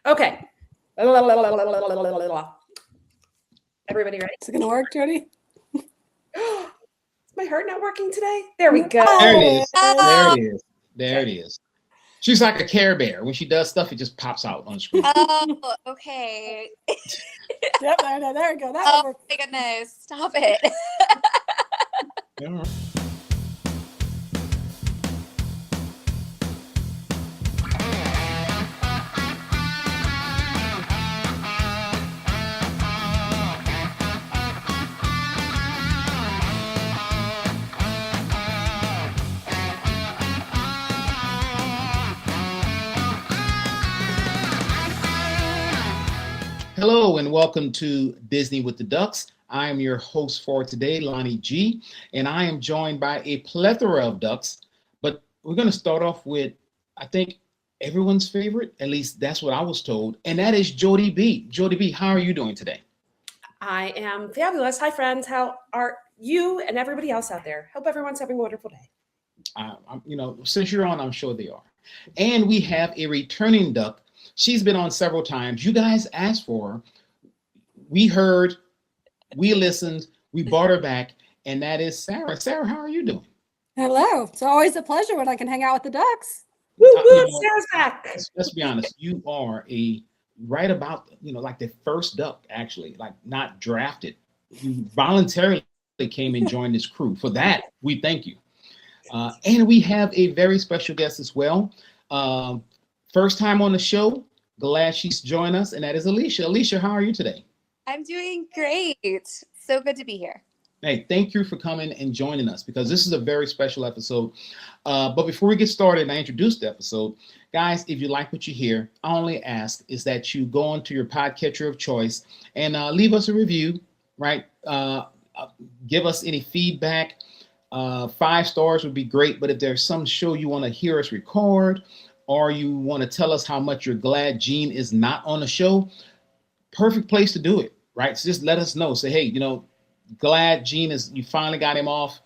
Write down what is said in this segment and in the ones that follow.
Okay. Everybody ready? Is it going to work, Jody? Is my heart not working today? There we go. There it is. There Oh, it is. There it is. She's like a Care Bear. When she does stuff, it just pops out on screen. oh, okay. Yep, there we go. That Oh worked. my goodness, stop it. Yeah. Hello and welcome to Disney with the Ducks. I am your host for today, Lonnie G, and I am joined by a plethora of ducks. But we're going to start off with, I think, everyone's favorite. At least that's what I was told, and that is Jody B. Jody B, how are you doing today? I am fabulous. Hi, friends. How are you and everybody else out there? Hope everyone's having a wonderful day. Since you're on, I'm sure they are. And we have a returning duck. She's been on several times. You guys asked for her. We heard, we listened, we brought her back, and that is Sarah. Sarah, how are you doing? Hello. It's always a pleasure when I can hang out with the ducks. Woo You woo! know, Sarah's back. let's be honest. You are right about, like the first duck, actually, like not drafted. You voluntarily came and joined this crew. For that, we thank you. And we have a very special guest as well. First time on the show. Glad she's joined us, and that is Alisha. Alisha, how are you today? I'm doing great. So good to be here. Hey, thank you for coming and joining us because this is a very special episode. But before we get started and I introduce the episode, guys, if you like what you hear, I only ask is that you go onto your podcatcher of choice and leave us a review, right? Give us any feedback. 5 stars would be great, but if there's some show you want to hear us record or you want to tell us how much you're glad Gene is not on the show, perfect place to do it, right? So just let us know. Say, hey, glad Gene you finally got him off.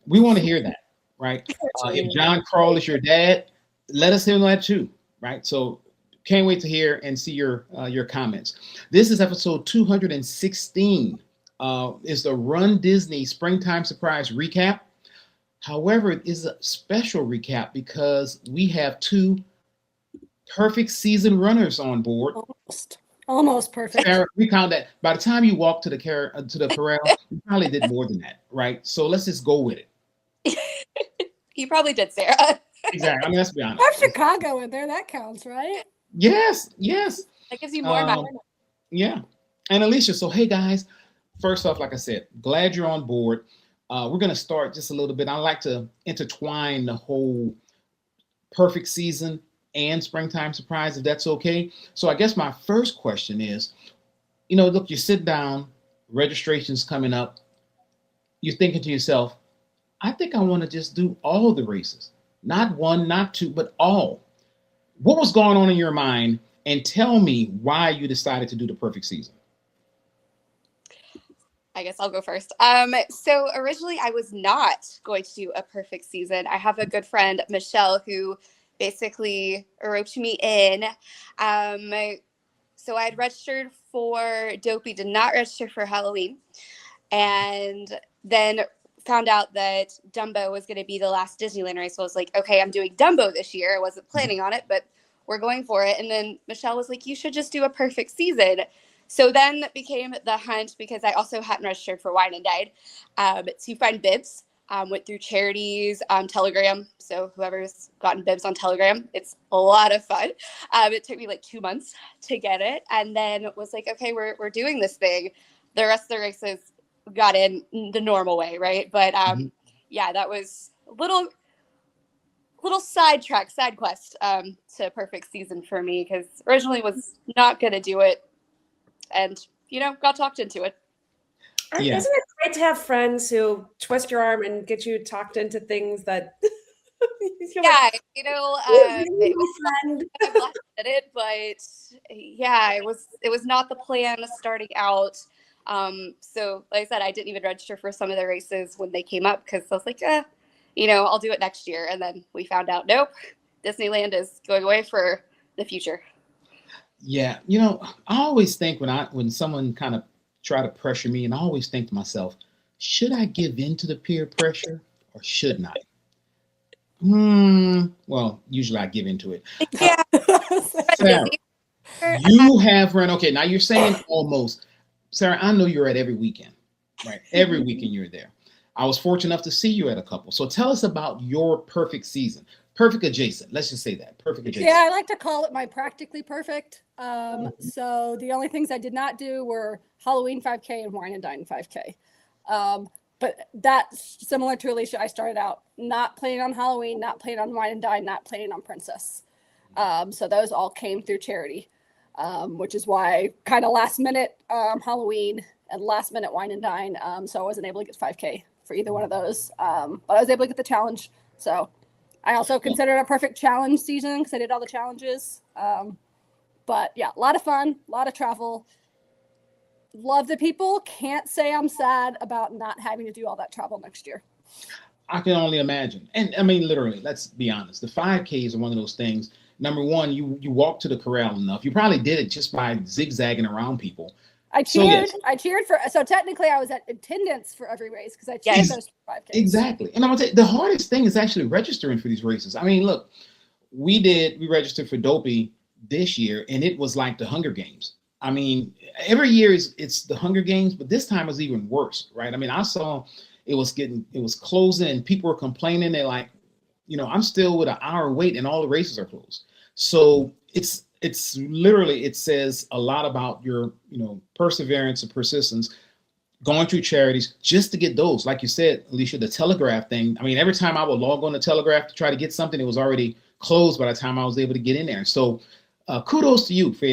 We want to hear that, right? If John Kroll is your dad, let us know that too, right? So can't wait to hear and see your comments. This is episode 216. Is the Run Disney Springtime Surprise Recap. However, it is a special recap because we have 2 perfect season runners on board. Almost perfect. Sarah, we count that. By the time you walk to the corral, you probably did more than that, right? So let's just go with it. You probably did, Sarah. Exactly. I mean, let's be honest. I have Chicago in there. That counts, right? Yes. That gives you more money. Yeah. And Alisha, so hey guys, first off, like I said, glad you're on board. We're going to start just a little bit. I like to intertwine the whole perfect season and springtime surprise, if that's okay. So I guess my first question is, look, you sit down, registration's coming up. You're thinking to yourself, I think I want to just do all the races. Not 1, not 2, but all. What was going on in your mind? And tell me why you decided to do the perfect season. I guess I'll go first. So originally I was not going to do a perfect season. I have a good friend, Michelle, who basically roped me in. So I had registered for Dopey, did not register for Halloween. And then found out that Dumbo was going to be the last Disneyland race. So I was like, okay, I'm doing Dumbo this year. I wasn't planning on it, but we're going for it. And then Michelle was like, you should just do a perfect season. So then it became the hunt because I also hadn't registered for Wine and Dine to find bibs. Went through charities, Telegram. So whoever's gotten bibs on Telegram, it's a lot of fun. It took me like 2 months to get it. And then was like, okay, we're doing this thing. The rest of the races got in the normal way, right? But yeah, that was a little side quest to perfect season for me because originally was not going to do it. And, got talked into it. Yeah. Isn't it great to have friends who twist your arm and get you talked into things that yeah, like, it was I've left at it, but yeah, it was not the plan starting out. So like I said, I didn't even register for some of the races when they came up because I was like, I'll do it next year. And then we found out, nope, Disneyland is going away for the future. Yeah, I always think when someone kind of try to pressure me, and I always think to myself, should I give in to the peer pressure or shouldn't I? Well, usually I give into it. Yeah, Run Sarah, Disney. you have run. Okay, now you're saying almost. Sarah, I know you're at every weekend, right? Every weekend you're there. I was fortunate enough to see you at a couple. So tell us about your perfect season. Perfect adjacent. Let's just say that. Perfect adjacent. Yeah, I like to call it my practically perfect. So the only things I did not do were Halloween 5K and Wine and Dine 5K. But that's similar to Alicia. I started out not planning on Halloween, not planning on Wine and Dine, not planning on Princess. So those all came through charity, which is why kind of last minute Halloween and last minute Wine and Dine. So I wasn't able to get 5K for either one of those. But I was able to get the challenge. So I also consider it a perfect challenge season because I did all the challenges. But yeah, a lot of fun, a lot of travel. Love the people. Can't say I'm sad about not having to do all that travel next year. I can only imagine. And I mean, literally, let's be honest. The 5Ks are one of those things. Number one, you walk to the corral enough. You probably did it just by zigzagging around people. I cheered. So technically I was at attendance for every race because I cheered those 5Ks. Exactly. And I'm gonna tell you, the hardest thing is actually registering for these races. I mean, look, we registered for Dopey this year, and it was like the Hunger Games. I mean, every year it's the Hunger Games, but this time was even worse, right? I mean, I saw it was closing and people were complaining. They're like, I'm still with an hour wait and all the races are closed. So it's literally, it says a lot about your, perseverance and persistence going through charities just to get those. Like you said, Alicia, the Telegraph thing. I mean, every time I would log on the Telegraph to try to get something, it was already closed by the time I was able to get in there. So kudos to you for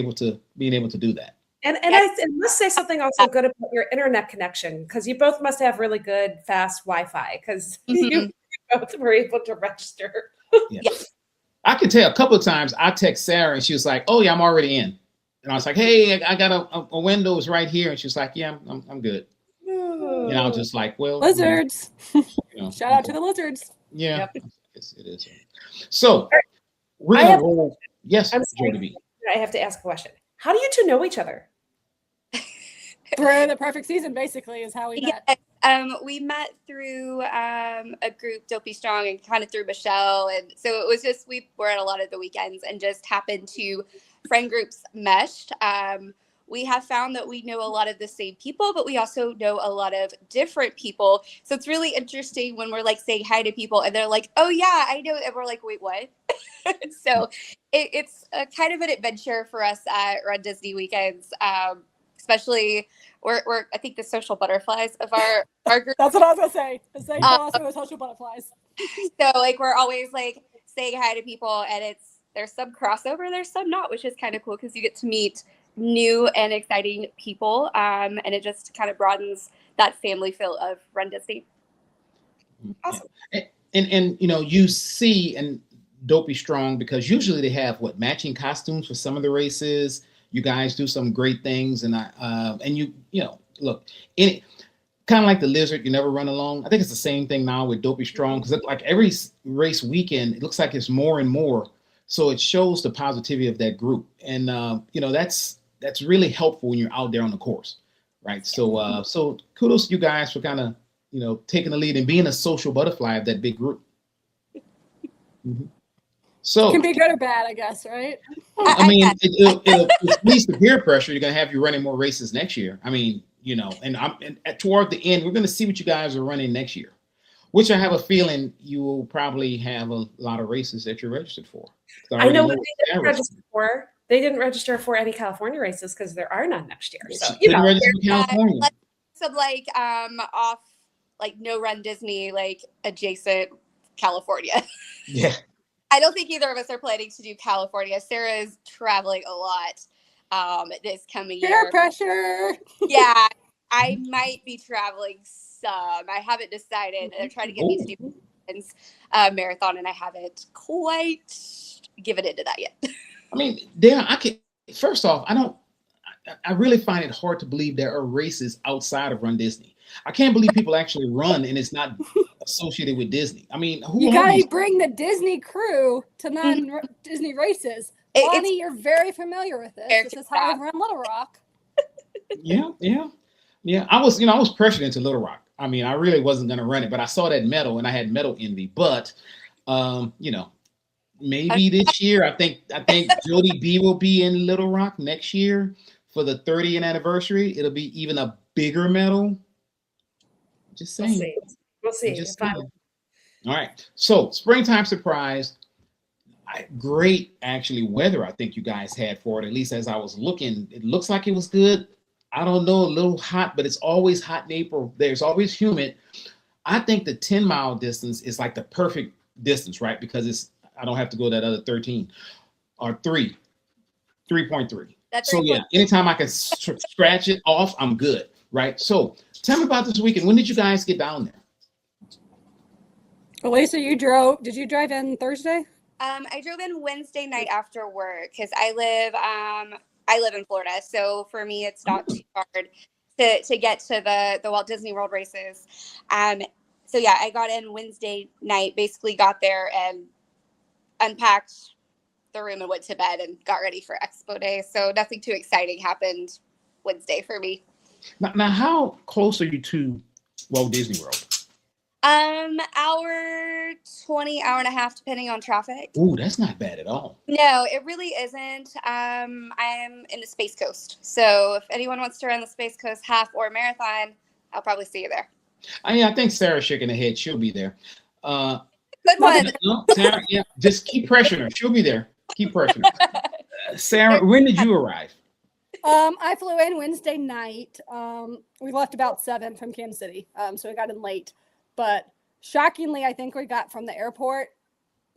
being able to do that. And I must say something also good about your internet connection, because you both must have really good, fast Wi-Fi, because you both were able to register. Yes. I can tell a couple of times I text Sarah and she was like, "Oh yeah, I'm already in." And I was like, "Hey, I got a windows right here." And she was like, "Yeah, I'm good." And I was just like, "Well, lizards." Shout out to the lizards. Yeah, yep. It is. So we're gonna roll. Yes, I'm sorry, I have to ask a question. How do you two know each other? For the perfect season, basically, is how we met. We met through a group, Dopey Strong, and kind of through Michelle. And so it was just, we were at a lot of the weekends and just happened to friend groups meshed. We have found that we know a lot of the same people, but we also know a lot of different people. So it's really interesting when we're like saying hi to people and they're like, "Oh yeah, I know." And we're like, "Wait, what?" So it's a kind of an adventure for us at runDisney weekends. Especially we're I think the social butterflies of our group. That's what I was gonna say. The same philosophy with social butterflies. So like we're always like saying hi to people, and there's some crossover, there's some not, which is kind of cool because you get to meet new and exciting people, and it just kind of broadens that family feel of runDisney. Awesome. And you see and Dopey Strong, because usually they have matching costumes for some of the races. You guys do some great things, and look, kind of like the lizard, you never run alone. I think it's the same thing now with Dopey Strong, because like every race weekend, it looks like it's more and more. So it shows the positivity of that group, and that's really helpful when you're out there on the course, right? So so kudos to you guys for kind of taking the lead and being a social butterfly of that big group. Mm-hmm. So it can be good or bad, I guess, right? I mean, it leads to peer pressure. You're going to have you running more races next year. I mean, and toward the end, we're going to see what you guys are running next year, which I have a feeling you will probably have a lot of races that you're registered for. I know what they didn't register for. They didn't register for any California races because there are none next year. So register for California. Some off no runDisney adjacent California. Yeah. I don't think either of us are planning to do California. Sarah is traveling a lot this coming year. Peer pressure. Yeah, I might be traveling some. I haven't decided. They're trying to get me to do marathon, and I haven't quite given into that yet. I mean, first off, I really find it hard to believe there are races outside of runDisney. I can't believe people actually run and it's not associated with Disney. I mean, you gotta bring the Disney crew to non-Disney races. Bonnie, you're very familiar with this. This is how I run Little Rock. Yeah. I was pressured into Little Rock. I mean, I really wasn't going to run it, but I saw that medal and I had medal envy. But, maybe this year, I think Jody B will be in Little Rock next year for the 30th anniversary. It'll be even a bigger medal. Just saying. We'll see. Just saying. All right. So, springtime surprise. Great, actually, weather I think you guys had for it, at least as I was looking. It looks like it was good. I don't know, a little hot, but it's always hot in April. There's always humid. I think the 10-mile distance is like the perfect distance, right? Because I don't have to go that other 13 or 3.3. So yeah, anytime I can scratch it off, I'm good, right? So tell me about this weekend. When did you guys get down there? Alisha, did you drive in Thursday? I drove in Wednesday night after work because I live in Florida, so for me it's not too hard to get to the Walt Disney World races. So yeah, I got in Wednesday night, basically got there and unpacked the room and went to bed and got ready for Expo Day. So nothing too exciting happened Wednesday for me. Now how close are you to Walt Disney World? Hour 20, hour and a half, depending on traffic. Ooh, that's not bad at all. No, it really isn't. I'm in the Space Coast. So if anyone wants to run the Space Coast half or marathon, I'll probably see you there. I think Sarah's shaking her head. She'll be there. Good one. No, Sarah, yeah, just keep pressuring her. She'll be there. Keep pressuring her. Sarah, when did you arrive? I flew in Wednesday night. We left about 7 from Kansas City. So we got in late. But shockingly, I think we got from the airport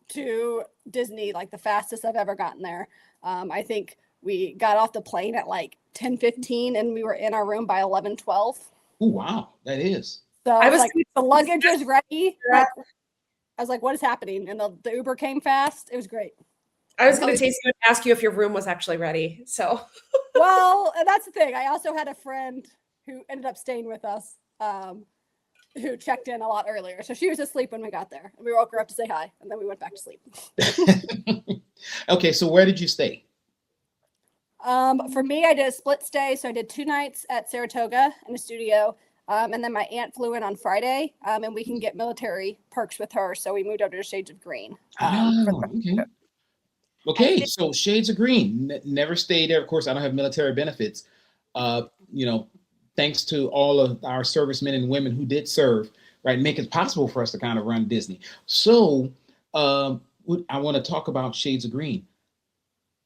to Disney like the fastest I've ever gotten there. I think we got off the plane at like 10:15 and we were in our room by 11:12. Oh, wow. That is. So I was like, the luggage was ready. Like, I was like, what is happening? And the Uber came fast. It was great. I was going to ask you if your room was actually ready. So, well, that's the thing. I also had a friend who ended up staying with us, who checked in a lot earlier. So she was asleep when we got there. And we woke her up to say hi, and then we went back to sleep. Okay, so where did you stay? For me, I did a split stay. So I did 2 nights at Saratoga in the studio. And then my aunt flew in on Friday, and we can get military perks with her. So we moved over to Shades of Green. Okay, so Shades of Green. Never stayed there. Of course, I don't have military benefits. Thanks to all of our servicemen and women who did serve, right, make it possible for us to kind of run Disney. So I want to talk about Shades of Green.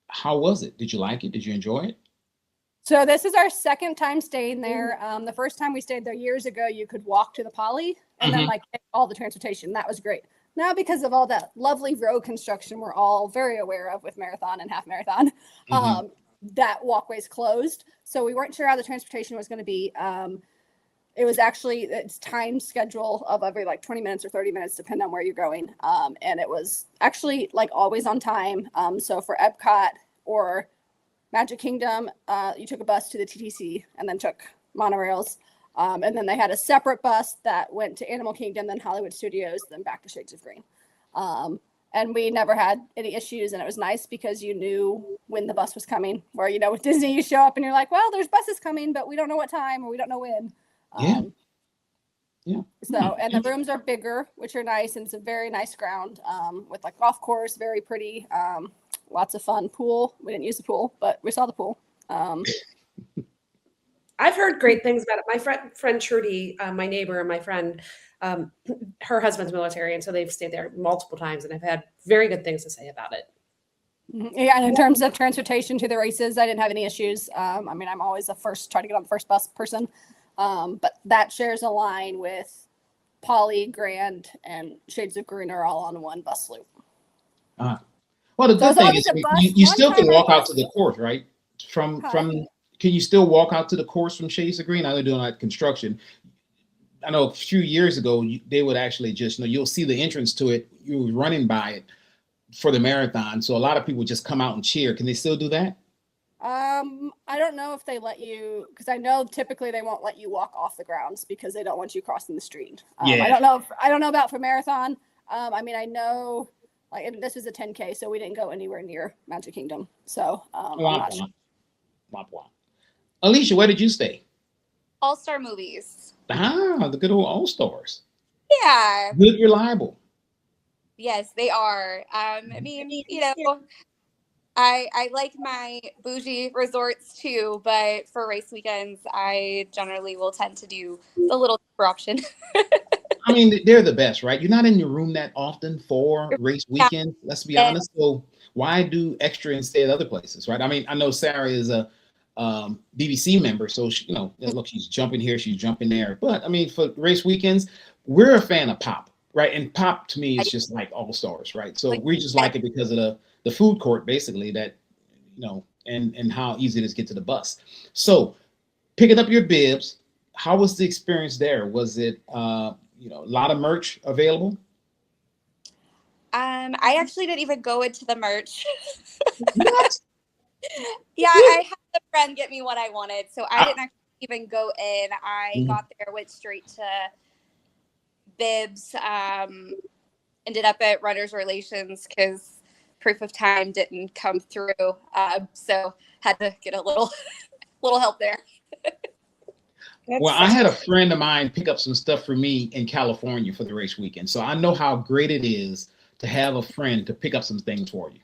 How was it? Did you like it? Did you enjoy it? So this is our second time staying there. The first time we stayed there years ago, you could walk to the Poly and then like all the transportation. That was great. Now, because of all that lovely road construction we're all very aware of with marathon and half marathon, that walkway's closed. So we weren't sure how the transportation was going to be. It was actually its time schedule of every like 20 minutes or 30 minutes, depending on where you're going. And it was actually like always on time. So for Epcot or Magic Kingdom, you took a bus to the TTC and then took monorails. And then they had a separate bus that went to Animal Kingdom, then Hollywood Studios, then back to Shades of Green. And we never had any issues. And it was nice because you knew when the bus was coming. Where, with Disney, you show up and you're like, well, there's buses coming, but we don't know what time or we don't know when. So, and the rooms are bigger, which are nice. And it's a very nice ground with like golf course, very pretty, lots of fun. Pool. We didn't use the pool, but we saw the pool. I've heard great things about it. My friend Trudy, my neighbor and my friend, her husband's military, and so they've stayed there multiple times, and I've had very good things to say about it. Yeah, and in terms of transportation to the races, I didn't have any issues. I'm always try to get on the first bus person, but that shares a line with Poly, Grand, and Shades of Green are all on one bus loop. Well, the good thing is you still can walk out to the course, right? Can you still walk out to the course from Shades of Green? I know they're doing like construction. I know a few years ago, they would actually just, you'll see the entrance to it. You were running by it for the marathon. So a lot of people just come out and cheer. Can they still do that? I don't know if they let you, because I know typically they won't let you walk off the grounds because they don't want you crossing the street. I don't know about for marathon. I know Like, and this is a 10K, so we didn't go anywhere near Magic Kingdom. So I'm Womp not sure. womp. Womp womp. Alicia, where did you stay? All-Star Movies. Ah, the good old All Stars. Yeah. Good, reliable. Yes, they are. I mean, you know, I like my bougie resorts too, but for race weekends, I generally will tend to do the little cheaper option. I mean, they're the best, right? You're not in your room that often for race weekend. Let's be honest. So why do extra instead of other places, right? I mean, I know Sarah is a BBC member, so she, you know, look, she's jumping here, she's jumping there. But I mean, for race weekends, we're a fan of Pop, right? And Pop to me is just like All Stars, right? So we just like it because of the food court, basically, that, you know, and how easy it is to get to the bus. So picking up your bibs, how was the experience there? Was it you know, a lot of merch available? I actually didn't even go into the merch. What? Yeah, I had a friend get me what I wanted, so I didn't actually even go in. I got there, went straight to bibs, ended up at Runners Relations because proof of time didn't come through, so had to get a little help there. Well, I had a friend of mine pick up some stuff for me in California for the race weekend, so I know how great it is to have a friend to pick up some things for you.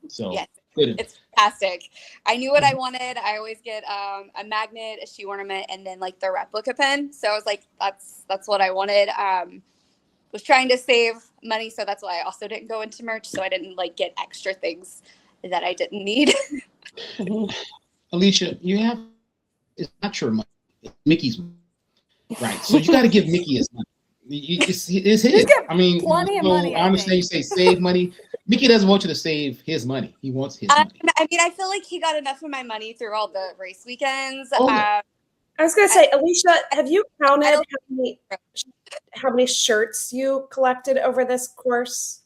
So yes, good. It's fantastic. I knew what I wanted. I always get a magnet, a shoe ornament, and then like the replica pin. So I was like, that's what I wanted. Was trying to save money, so that's why I also didn't go into merch. So I didn't like get extra things that I didn't need. Alicia, you have, it's not your money, it's Mickey's money, right? So you got to give Mickey his money. It's his. I mean, plenty of money, I understand you say save money. Mickey doesn't want you to save his money. He wants his money. I mean, I feel like he got enough of my money through all the race weekends. Oh. I was going to say, Alisha, have you counted how many shirts you collected over this course?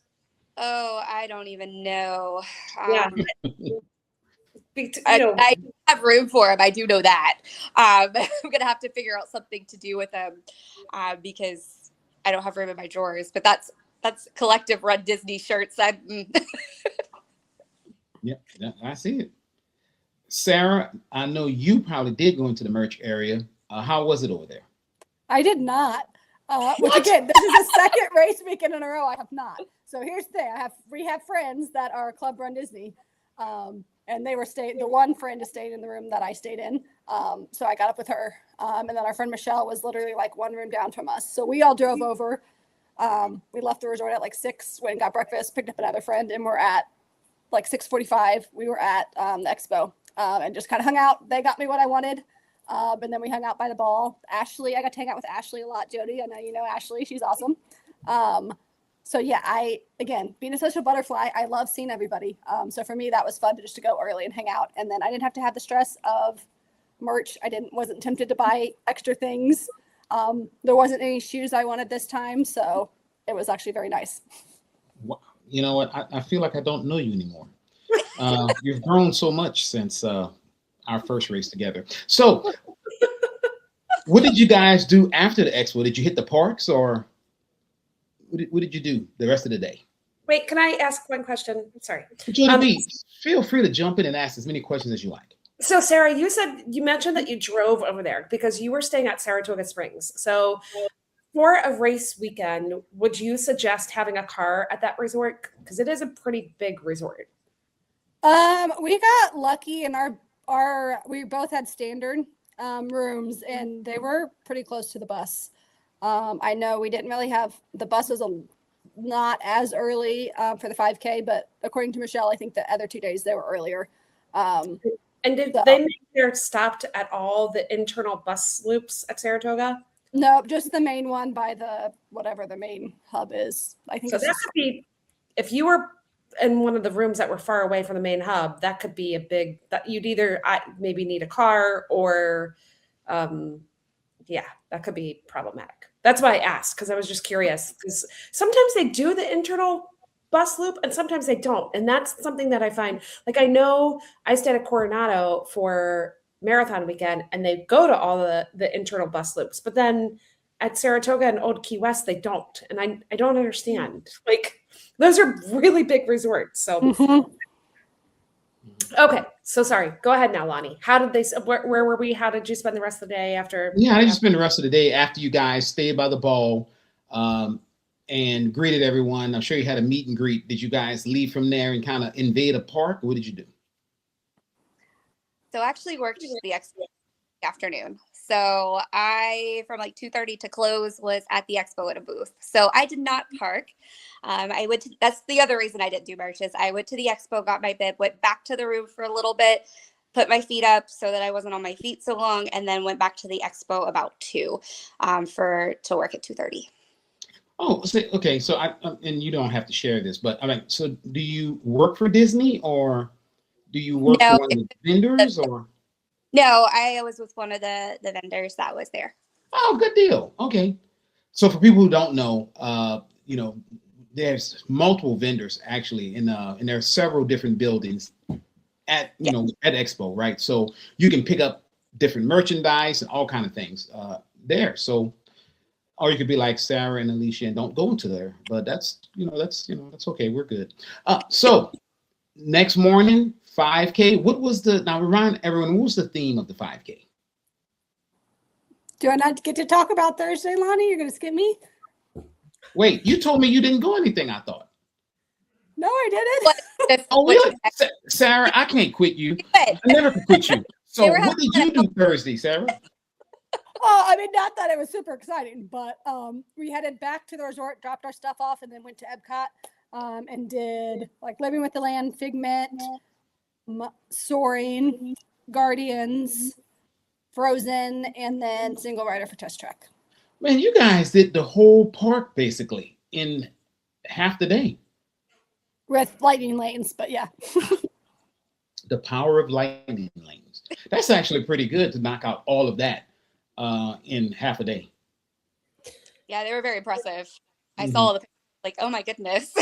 Oh, I don't even know. Yeah. I have room for him. I do know that. I'm gonna have to figure out something to do with him because I don't have room in my drawers. But that's collective runDisney shirts. Yeah, I see it. Sarah, I know you probably did go into the merch area. How was it over there? I did not. Which again, this is the second race weekend in a row I have not. So here's the thing: we have friends that are Club runDisney, and they were staying. The one friend is staying in the room that I stayed in. So I got up with her, and then our friend Michelle was literally like one room down from us. So we all drove over. We left the resort at like 6, went and got breakfast, picked up another friend, and we're at like 6:45. We were at the expo and just kind of hung out. They got me what I wanted. And then we hung out by the ball. Ashley, I got to hang out with Ashley a lot. Jody, I know you know Ashley. She's awesome. So yeah, again, being a social butterfly, I love seeing everybody. So for me, that was fun to go early and hang out. And then I didn't have to have the stress of merch. Wasn't tempted to buy extra things. There wasn't any shoes I wanted this time. So it was actually very nice. You know what? I feel like I don't know you anymore. You've grown so much since our first race together. So what did you guys do after the expo? Did you hit the parks or what did you do the rest of the day? Wait, can I ask one question? Sorry. Jody, feel free to jump in and ask as many questions as you like. So Sarah, you mentioned that you drove over there because you were staying at Saratoga Springs. So for a race weekend, would you suggest having a car at that resort? Because it is a pretty big resort. We got lucky and we both had standard rooms and they were pretty close to the bus. I know we didn't really the bus was not as early for the 5K, but according to Michelle, I think the other 2 days they were earlier. And did they make their stopped at all the internal bus loops at Saratoga? No, just the main one by whatever the main hub is. I think so. That could be, if you were in one of the rooms that were far away from the main hub, that could be that you'd either maybe need a car or, that could be problematic. That's why I asked, because I was just curious. Because sometimes they do the internal bus loop and sometimes they don't, and that's something that I find. Like I know I stayed at Coronado for marathon weekend and they go to all the internal bus loops, but then at Saratoga and Old Key West they don't, and I don't understand. Like Those are really big resorts. So, Mhm. okay. So sorry. Go ahead now, Lonnie. How did they? Where were we? How did you spend the rest of the day after? Yeah, I just spent the rest of the day after you guys stayed by the ball and greeted everyone. I'm sure you had a meet and greet. Did you guys leave from there and kind of invade a park? What did you do? So I actually worked the expo afternoon. So I, from like 2:30 to close, was at the expo at a booth. So I did not park. I went to, that's the other reason I didn't do merch is I went to the expo, got my bib, went back to the room for a little bit, put my feet up so that I wasn't on my feet so long, and then went back to the expo about 2 to work at 2:30. Oh, so, okay. So and you don't have to share this, but I mean, so do you work for Disney or do you work for No, one of the vendors or? no, I was with one of the vendors that was there. Oh, good deal. Okay. So for people who don't know, there's multiple vendors actually and there are several different buildings at at Expo, right? So you can pick up different merchandise and all kind of things there. So or you could be like Sarah and Alisha and don't go into there. But that's okay. We're good. So next morning, 5K. What was now remind everyone, what was the theme of the 5K? Do I not get to talk about Thursday, Lonnie? You're going to skip me? Wait, you told me you didn't go anything, I thought. No, I didn't. Oh, really? Sarah, I can't quit you. I never could quit you. So what did you do Thursday, Sarah? I mean, not that it was super exciting, but we headed back to the resort, dropped our stuff off, and then went to Epcot and did like Living with the Land, Figment, Soaring, Guardians, Frozen, and then Single Rider for Test Track. Man, you guys did the whole park basically in half the day. With lightning lanes, but yeah. The power of lightning lanes. That's actually pretty good to knock out all of that in half a day. Yeah, they were very impressive. I saw the like, oh my goodness.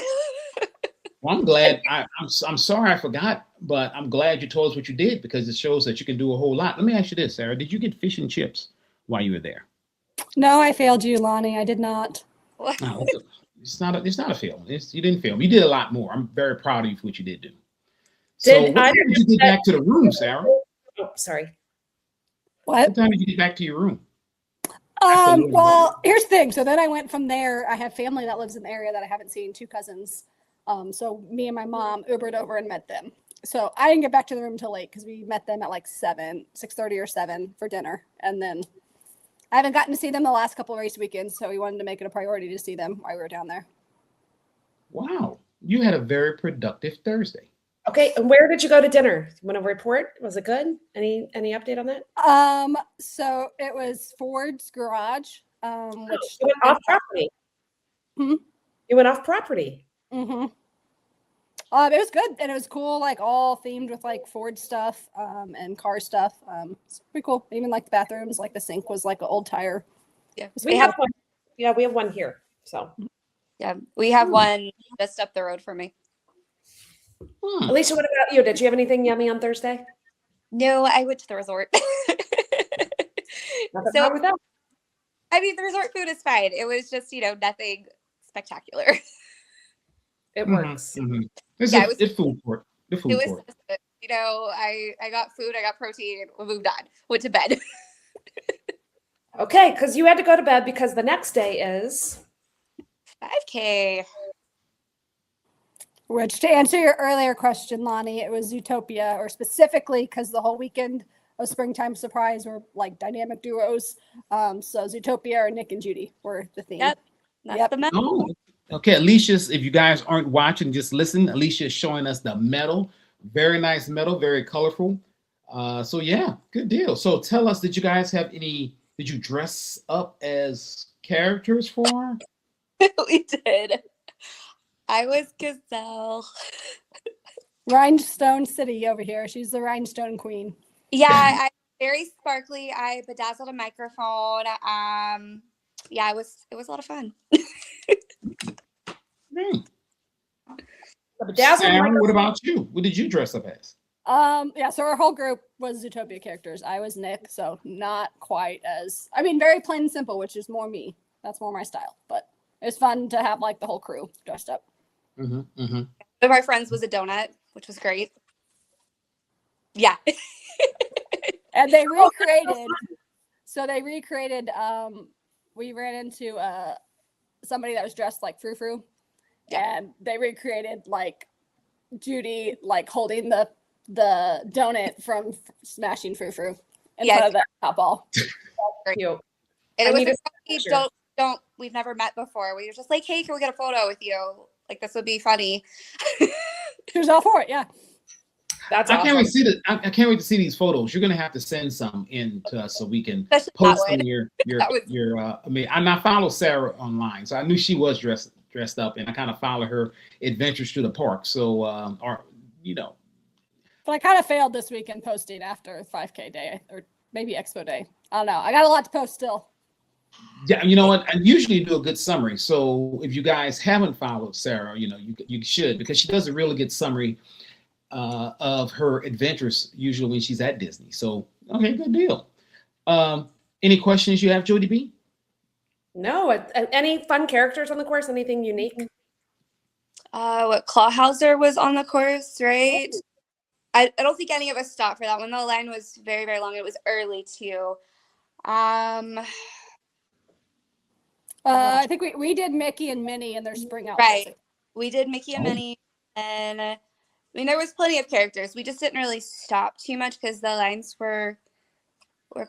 Well, I'm glad. I'm sorry I forgot, but I'm glad you told us what you did because it shows that you can do a whole lot. Let me ask you this, Sarah. Did you get fish and chips while you were there? No, I failed you, Lonnie. I did not. No, it's not a fail. You didn't fail. You did a lot more. I'm very proud of you for what you did do. So what time did you get back to the room, Sarah? Oh, sorry. What? What time did you get back to your room? Well, here's the thing. So then I went from there. I have family that lives in the area that I haven't seen, 2 cousins. So me and my mom Ubered over and met them. So I didn't get back to the room until late because we met them at like 6:30 or 7 for dinner. And then I haven't gotten to see them the last couple of race weekends. So we wanted to make it a priority to see them while we were down there. Wow. You had a very productive Thursday. Okay, and where did you go to dinner? You want to report? Was it good? Any update on that? So it was Ford's Garage, which you went off property. You went off property. Mm-hmm. It was good and it was cool, like all themed with like Ford stuff and car stuff. It's pretty cool. Even like the bathrooms, like the sink was like an old tire. Yeah, we have one. Yeah, we have one here. So yeah, we have one just up the road from me. Alisha, what about you? Did you have anything yummy on Thursday? No, I went to the resort. Nothing wrong with that. I mean, the resort food is fine. It was just, nothing spectacular. It works. Mm-hmm. It's food court. The food court. I got food, I got protein, we moved on, went to bed. Okay, because you had to go to bed because the next day is 5K. Which, to answer your earlier question, Lonnie, it was Zootopia, or specifically because the whole weekend of Springtime Surprise were like dynamic duos. So Zootopia or Nick and Judy were the theme. Yep. That's the medal. Oh, okay. Alicia's, if you guys aren't watching, just listen. Alicia is showing us the medal. Very nice medal, very colorful. So yeah, good deal. So tell us, did you dress up as characters for her? We did. I was Gazelle. Rhinestone City over here. She's the Rhinestone Queen. Yeah, I very sparkly. I bedazzled a microphone. Yeah, it was a lot of fun. Sarah, what about you? What did you dress up as? Yeah, so our whole group was Zootopia characters. I was Nick, so not quite as, very plain and simple, which is more me. That's more my style. But it was fun to have like the whole crew dressed up. Mm-hmm, mm-hmm. One of our friends was a donut, which was great. Yeah. And they recreated. So they recreated. We ran into somebody that was dressed like Frou Frou, and they recreated like Judy like holding the donut from Smashing Frou Frou in front of the top ball. Cute. And it was don't we've never met before. We were just like, hey, can we get a photo with you? Like, this would be funny. She was all for it, yeah. That's I awesome. can't wait to see the. I can't wait to see these photos. You're gonna have to send some in to us so we can post them. I mean, I follow Sarah online, so I knew she was dressed up, and I kind of follow her adventures through the park. So, But I kind of failed this weekend posting after 5K day or maybe Expo day. I don't know. I got a lot to post still. Yeah, you know what? I usually do a good summary. So if you guys haven't followed Sarah, you should, because she does a really good summary of her adventures usually when she's at Disney. So okay, good deal. Any questions you have, Jody B? No. Any fun characters on the course? Anything unique? What Clawhauser was on the course, right? I don't think any of us stopped for that one. The line was very, very long. It was early too. I think we did Mickey and Minnie in their spring outfits. Right. We did Mickey and Minnie, and I mean, there was plenty of characters. We just didn't really stop too much because the lines were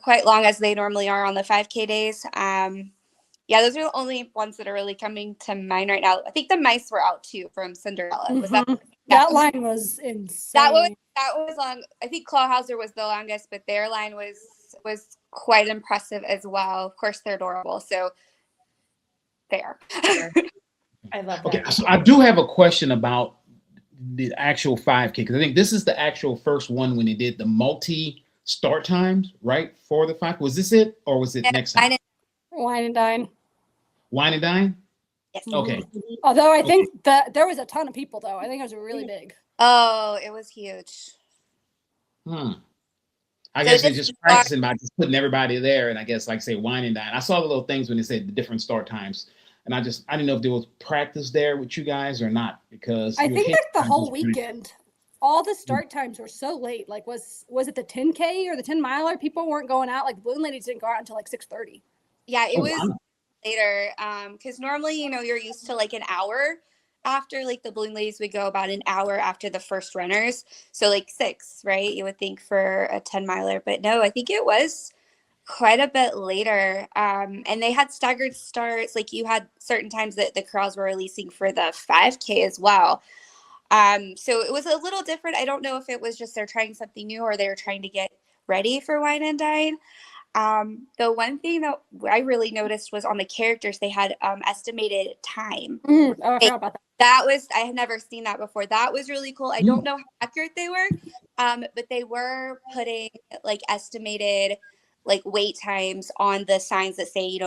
quite long, as they normally are on the 5K days. Yeah, those are the only ones that are really coming to mind right now. I think the mice were out too from Cinderella. Mm-hmm. Was that? That line was insane. That was long. I think Clawhauser was the longest, but their line was quite impressive as well. Of course, they're adorable. So there. I love that. Okay, so I do have a question about the actual 5K, because I think this is the actual first one when they did the multi start times, right? For the 5K. Was this it, or was it next time? Wine and Dine. Wine and Dine? Yes. Okay. Although I think that there was a ton of people, though. I think it was really big. Oh, it was huge. I guess they're just practicing by just putting everybody there, and I guess, like say, Wine and Dine. I saw the little things when they said the different start times, and I didn't know if there was practice there with you guys or not, because I think like the whole weekend, all the start times were so late. Like, was it the 10K or the 10 miler? People weren't going out. Like, the balloon ladies didn't go out until like 6:30. Yeah, it was later. Because normally, you're used to like an hour after, like the balloon ladies would go about an hour after the first runners. So like 6, right? You would think for a 10 miler, but no, I think it was quite a bit later. And they had staggered starts. Like, you had certain times that the crowds were releasing for the 5K as well. So it was a little different. I don't know if it was just they're trying something new or they were trying to get ready for Wine and Dine. The one thing that I really noticed was on the characters, they had estimated time. Oh, I forgot about that. I had never seen that before. That was really cool. I don't know how accurate they were, but they were putting like estimated like wait times on the signs that say,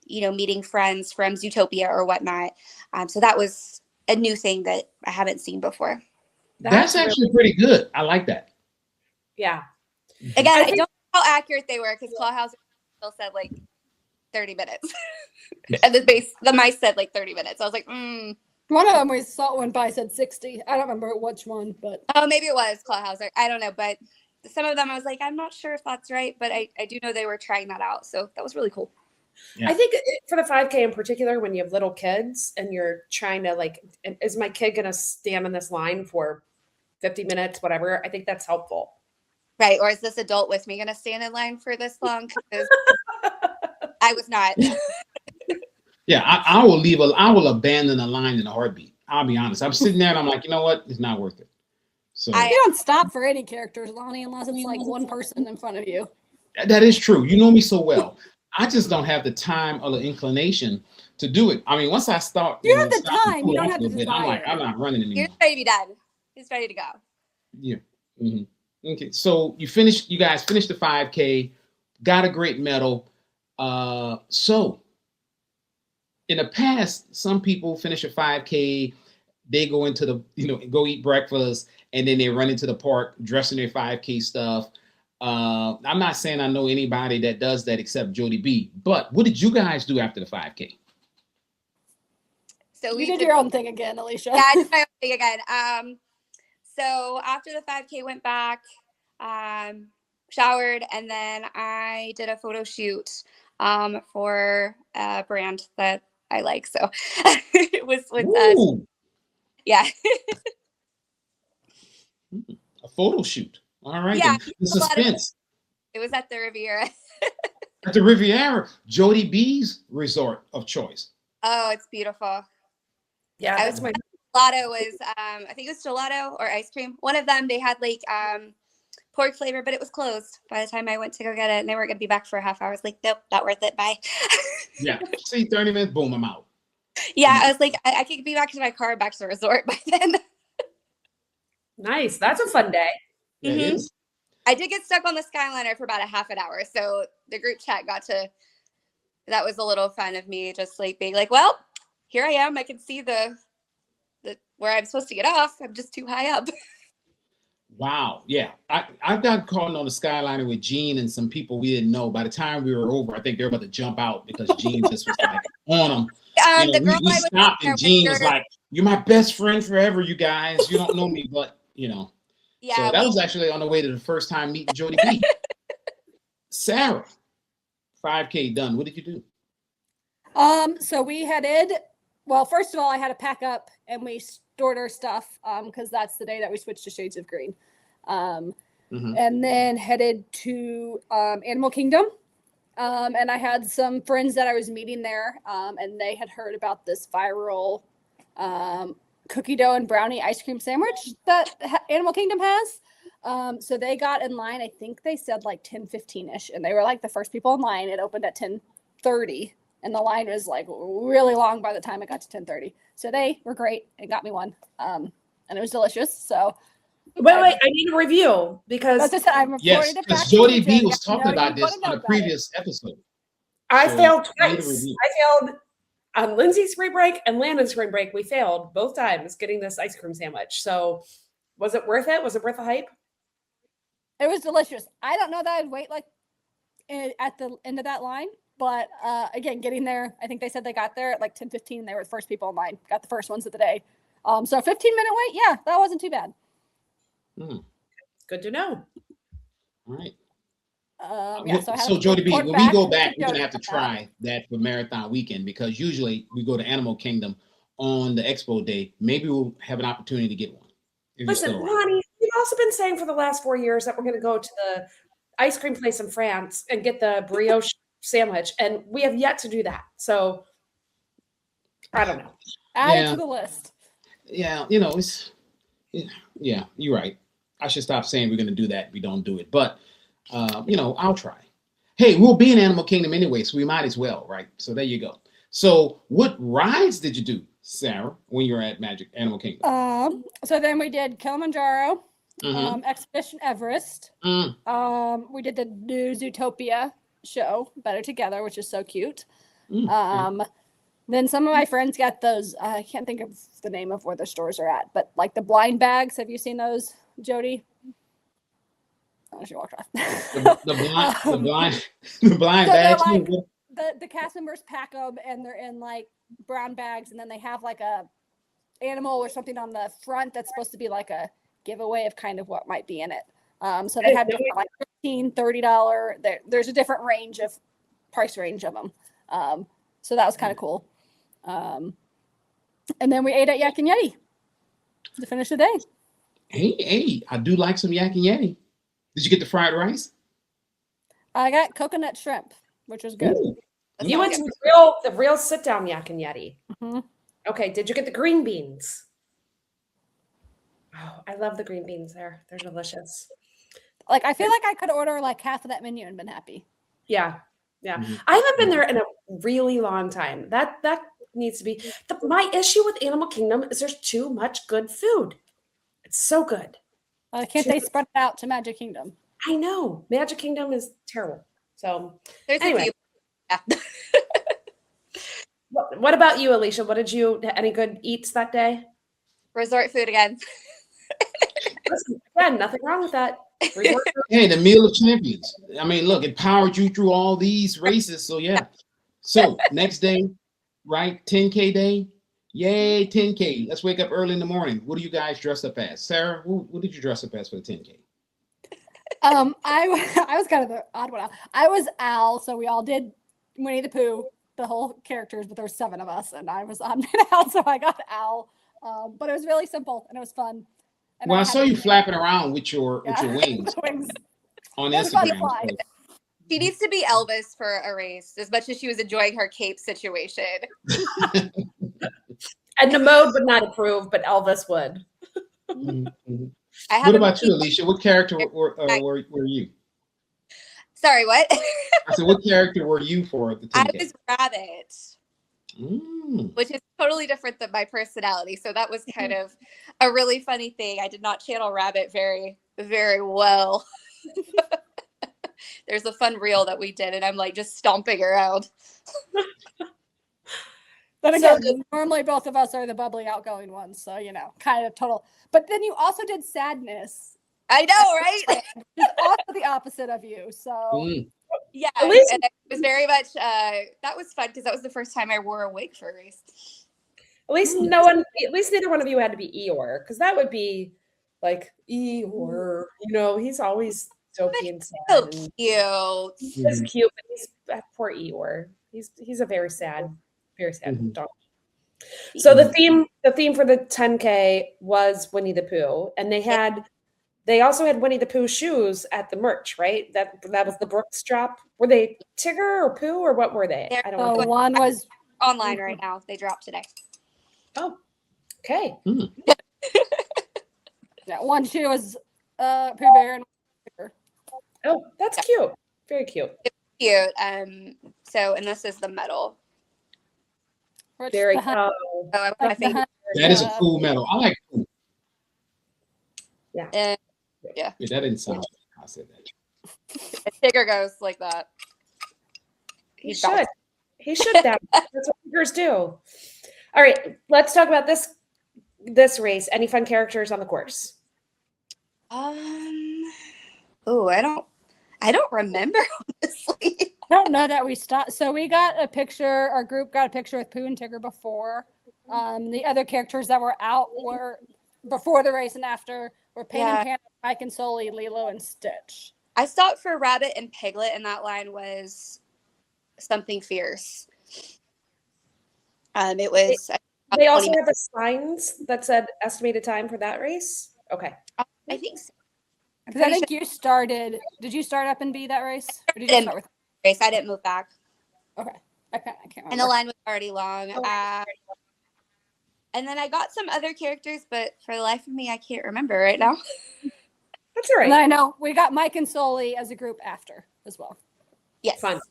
meeting friends from Zootopia or whatnot. So that was a new thing that I haven't seen before. That's actually pretty good. I like that. Yeah. Again, I don't know how accurate they were, because Clawhauser still said like 30 minutes. And the mice said like 30 minutes. I was like, One of them we saw went by said 60. I don't remember which one, but maybe it was Clawhauser. I don't know, but some of them I was like, I'm not sure if that's right, but I do know they were trying that out. So that was really cool. Yeah. I think for the 5K in particular, when you have little kids and you're trying to like, is my kid going to stand in this line for 50 minutes, whatever? I think that's helpful. Right. Or is this adult with me going to stand in line for this long? Because I was not. Yeah, I will abandon a line in a heartbeat. I'll be honest. I'm sitting there and I'm like, you know what? It's not worth it. So you don't stop for any characters, Lonnie, unless it's like one person in front of you. That is true. You know me so well. I just don't have the time or the inclination to do it. I mean, once I start, you have the time. You don't have the desire. I'm like, I'm not running anymore. You're ready to be done. He's ready to go. Yeah. Mm-hmm. Okay. So you guys finished the 5K, got a great medal. So in the past, some people finish a 5K, they go into go eat breakfast, and then they run into the park dressing their 5K stuff. I'm not saying I know anybody that does that except Jody B, but what did you guys do after the 5K? So You did your own thing again, Alisha. Yeah, I did my own thing again. So after the 5K went back, showered, and then I did a photo shoot for a brand that I like. So it was with Ooh, yeah. a photo shoot. All right, Yeah, then. The suspense. It was at the Riviera. At the Riviera, Jody B's resort of choice. Oh, it's beautiful. Yeah, I that's my gelato was I think it was gelato or ice cream. One of them, they had like pork flavor, but it was closed by the time I went to go get it, and they weren't gonna be back for a half hour. I was like, nope, not worth it. Bye. Yeah. See, 30 minutes, boom, I'm out. Yeah, I was like, I could be back to my car, back to the resort by then. nice. That's a fun day. Yeah, it Mhm. is. I did get stuck on the Skyliner for about a half an hour, so the group chat got to. That was a little fun of me, just like being like, well, here I am. I can see the where I'm supposed to get off. I'm just too high up. Wow. Yeah. I've got caught on the Skyliner with Gene and some people we didn't know. By the time we were over, I think they were about to jump out because Gene just was like on them. The girl we I was stopped there and Gene with was like, "You're my best friend forever, you guys. You don't know me, but yeah, So that was actually on the way to the first time meeting Jody B. Sarah, 5K done. What did you do? So we headed. Well, first of all, I had to pack up and we stored our stuff because that's the day that we switched to Shades of Green. And then headed to Animal Kingdom. And I had some friends that I was meeting there, and they had heard about this viral cookie dough and brownie ice cream sandwich that Animal Kingdom has. So they got in line. I think they said like 10:15ish, and they were like the first people in line. It opened at 10:30, and the line was like really long by the time it got to 10:30. So they were great and got me one, and it was delicious. So. Wait, I need a review because As I said, I'm Yes, reporting it because back to Jody you, B Jody. was talking about this on a about previous episode. I So, failed I need a twice. review. I failed on Lindsay's spring break and Landon's spring break. We failed both times getting this ice cream sandwich. So was it worth it? Was it worth the hype? It was delicious. I don't know that I'd wait like at the end of that line, but again, getting there, I think they said they got there at like 10:15. They were the first people in line, got the first ones of the day. So 15-minute wait, yeah, that wasn't too bad. Good to know. All right. So Jody B, when we go back, we're Jody gonna have to try that for Marathon Weekend because usually we go to Animal Kingdom on the Expo Day. Maybe we'll have an opportunity to get one. Listen, Ronnie, we've also been saying for the last 4 years that we're going to go to the ice cream place in France and get the brioche sandwich, and we have yet to do that. So I don't know. Add it to the list. Yeah, you're right. I should stop saying we're going to do that. We don't do it, but I'll try. Hey, we'll be in Animal Kingdom anyway, so we might as well, right? So there you go. So what rides did you do, Sarah, when you were at Animal Kingdom? So then we did Kilimanjaro, Mhm. Expedition Everest. We did the new Zootopia show, Better Together, which is so cute. Then some of my friends got those. I can't think of the name of where the stores are at, but like the blind bags. Have you seen those, Jody? Oh, she walked off. The blind bags. Like, the cast members pack them, and they're in like brown bags, and then they have like a animal or something on the front that's supposed to be like a giveaway of kind of what might be in it. So they have different like $15, $30. There's a different range of price range of them. So that was kind of cool. And then we ate at Yak and Yeti to finish the day. Hey, I do like some Yak and Yeti. Did you get the fried rice? I got coconut shrimp, which was good. Ooh. You went to the real sit down Yak and Yeti. Mm-hmm. Okay, did you get the green beans? Oh, I love the green beans there. They're delicious. Like I feel like I could order like half of that menu and been happy. Yeah. Mhm. I haven't been there in a really long time. That needs to be my issue with Animal Kingdom is there's too much good food. It's so good. Can't they spread it out to Magic Kingdom? I know. Magic Kingdom is terrible. So There's anyway. a few. What about you, Alisha? What did you any good eats that day? Resort food again. Listen, again, nothing wrong with that. Resort food. Hey, the meal of champions. I mean, look, it powered you through all these races. So yeah. So next day, right? 10K day. Yay, 10K. Let's wake up early in the morning. What do you guys dress up as? Sarah, what did you dress up as for the 10K? I was kind of the odd one out. I was Al, so we all did Winnie the Pooh, the whole characters, but there were 7 of us, and I was on Al, so I got Al. But it was really simple and it was fun. And Well, I saw you flapping around with your wings wings on It was fun to Instagram. fly. So- She needs to be Elvis for a race, as much as she was enjoying her cape situation. And the mode would not approve, but Elvis would. Mhm. I have What a about you, peek- Alicia? What character were you? Sorry, what? I said, what character were you for the I 10K? was Rabbit, which is totally different than my personality. So that was kind of a really funny thing. I did not channel Rabbit very, very well. There's a fun reel that we did, and I'm like just stomping around. But So again, normally both of us are the bubbly, outgoing ones, so kind of total. But then you also did Sadness, I know, right? which is also the opposite of you. So Mm. Yeah, At least- and it was very much. That was fun because that was the first time I wore a wig for a race. At least neither one of you had to be Eeyore, because that would be like Eeyore. He's always dopey and sad. So and cute. he's cute, but he's poor Eeyore. He's a very sad Mhm. dog. So the theme for the 10K was Winnie the Pooh, and they also had Winnie the Pooh shoes at the merch, right? That was the Brooks drop. Were they Tigger or Pooh or what were they? I don't know. one was Online right now. They dropped today. Oh, okay. one shoe was Pooh Bear and Oh, that's cute. Very cute. Cute. So, and this is the medal. Very the cool. So I think That is a cool medal. I like cool. yeah, Yeah, that didn't sound like I said that. a Tigger goes like that. He should. He should. That's what figures do. All right, let's talk about this race. Any fun characters on the course? Oh, I don't remember honestly. I don't know that we stopped. So we got a picture, our group got a picture with Pooh and Tigger before. The other characters that were out were before the race and after were Pain and Panda, Mike and Sully, Lilo, and Stitch. I stopped for Rabbit and Piglet, and that line was something fierce. It was. They also had the signs that said estimated time for that race. Okay. I think so. Because I think you started. Did you start up and B that race? Or did you start with? Race. I didn't move back. Okay, I can't remember. And the line was already long. And then I got some other characters, but for the life of me, I can't remember right now. That's all right. And I know we got Mike and Sully as a group after as well. Yes. Fun.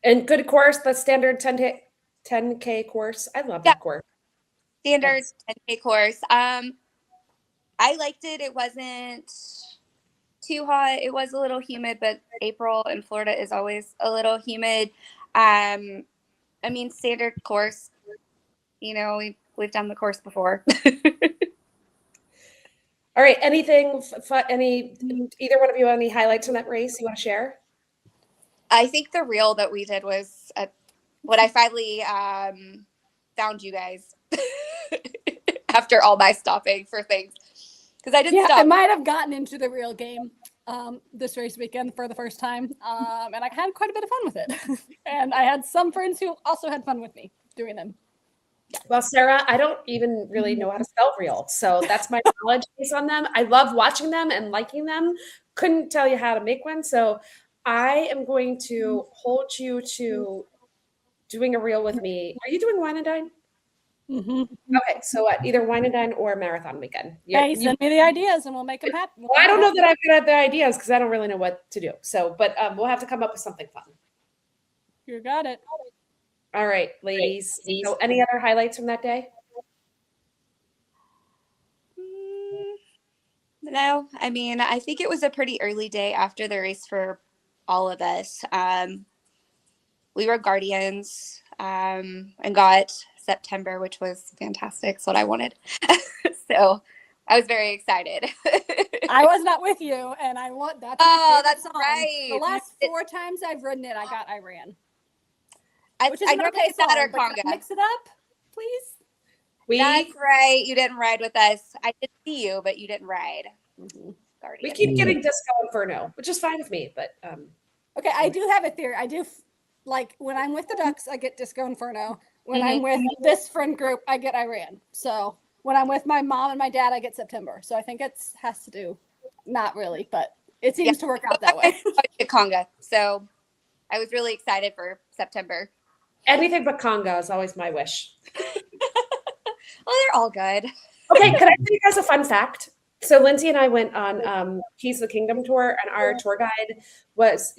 And good course, the standard 10K course. I love that course. Standard 10K course. I liked it. It wasn't too hot. It was a little humid, but April in Florida is always a little humid. I mean, standard course. We've done the course before. All right. Anything? Either one of you have any highlights from that race you want to share? I think the reel that we did was when I finally found you guys after all my stopping for things. Because I didn't stop. I might have gotten into the real game this race weekend for the first time. And I had quite a bit of fun with it. And I had some friends who also had fun with me doing them. Well, Sarah, I don't even really know how to spell real. So that's my knowledge base on them. I love watching them and liking them. Couldn't tell you how to make one. So I am going to hold you to doing a reel with me. Are you doing Wine and Dine? Mm-hmm. Okay. So either Wine and Dine or Marathon Weekend. Hey, send me the ideas and we'll make them happen. Well, I don't know that I've got the ideas because I don't really know what to do. So, but we'll have to come up with something fun. You got it. All right, ladies. So any other highlights from that day? No, I mean, I think it was a pretty early day after the race for all of us. We were Guardians and got September, which was fantastic. It's what I wanted. So I was very excited. I was not with you, and I want that. Oh, that's right. The last 4 times I've ridden it, I ran. which is I an know okay it's not song, our but can I conga. mix it up, please? That's right. You didn't ride with us. I did see you, but you didn't ride. we Guardian. keep getting Disco Inferno, which is fine with me, but Okay, I do have a theory. I do like when I'm with the Ducks, I get Disco Inferno. When I'm with this friend group, I get Iran. So when I'm with my mom and my dad, I get September. So I think it has to do, not really, but it seems to work out that way. I get conga. So I was really excited for September. anything but conga is always my wish. Well, they're all good. Okay, could I tell you guys a fun fact? So Lindsay and I went on Keys of the Kingdom tour, and our tour guide was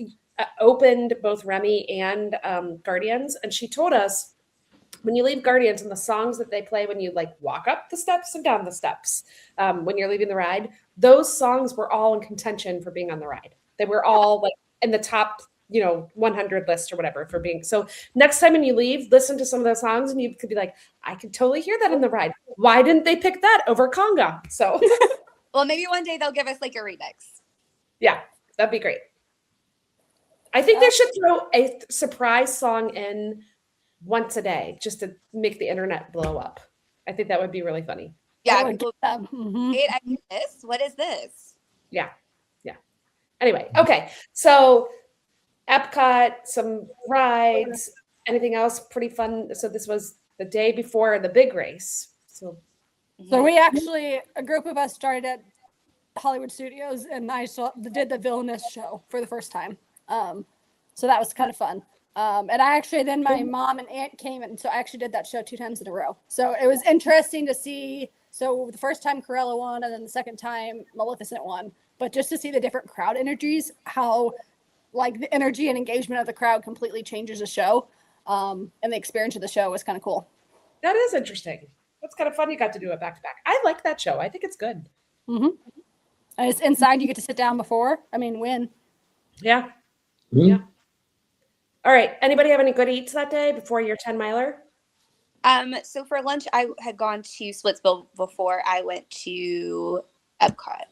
opened both Remy and Guardians, and she told us when you leave Guardians and the songs that they play when you like walk up the steps and down the steps when you're leaving the ride, those songs were all in contention for being on the ride. They were all like in the top 100 list or whatever for being. So next time when you leave, listen to some of those songs and you could be like, I could totally hear that in the ride. Why didn't they pick that over conga? So well, maybe one day they'll give us like a remix. Yeah, that'd be great. I think they should throw a surprise song in once a day just to make the internet blow up. I think that would be really funny. Yeah. Mm-hmm. I get this. What is this? Yeah. Anyway, okay. So Epcot, some rides, anything else pretty fun. So this was the day before the big race. So we actually, a group of us started at Hollywood Studios, and I did the Villainous show for the first time. So that was kind of fun. And I actually, then my mom and aunt came, and so I actually did that show 2 times in a row. So it was interesting to see. So the first time Cruella won, and then the second time Maleficent won. But just to see the different crowd energies, how like the energy and engagement of the crowd completely changes the show. And the experience of the show was kind of cool. that is interesting. That's kind of fun. You got to do it back to back. I like that show. I think it's good. Mm-hmm. And it's inside. You get to sit down before. Win. Yeah. Yeah. All right. Anybody have any good eats that day before your 10 miler? So for lunch, I had gone to Splitsville before I went to Epcot.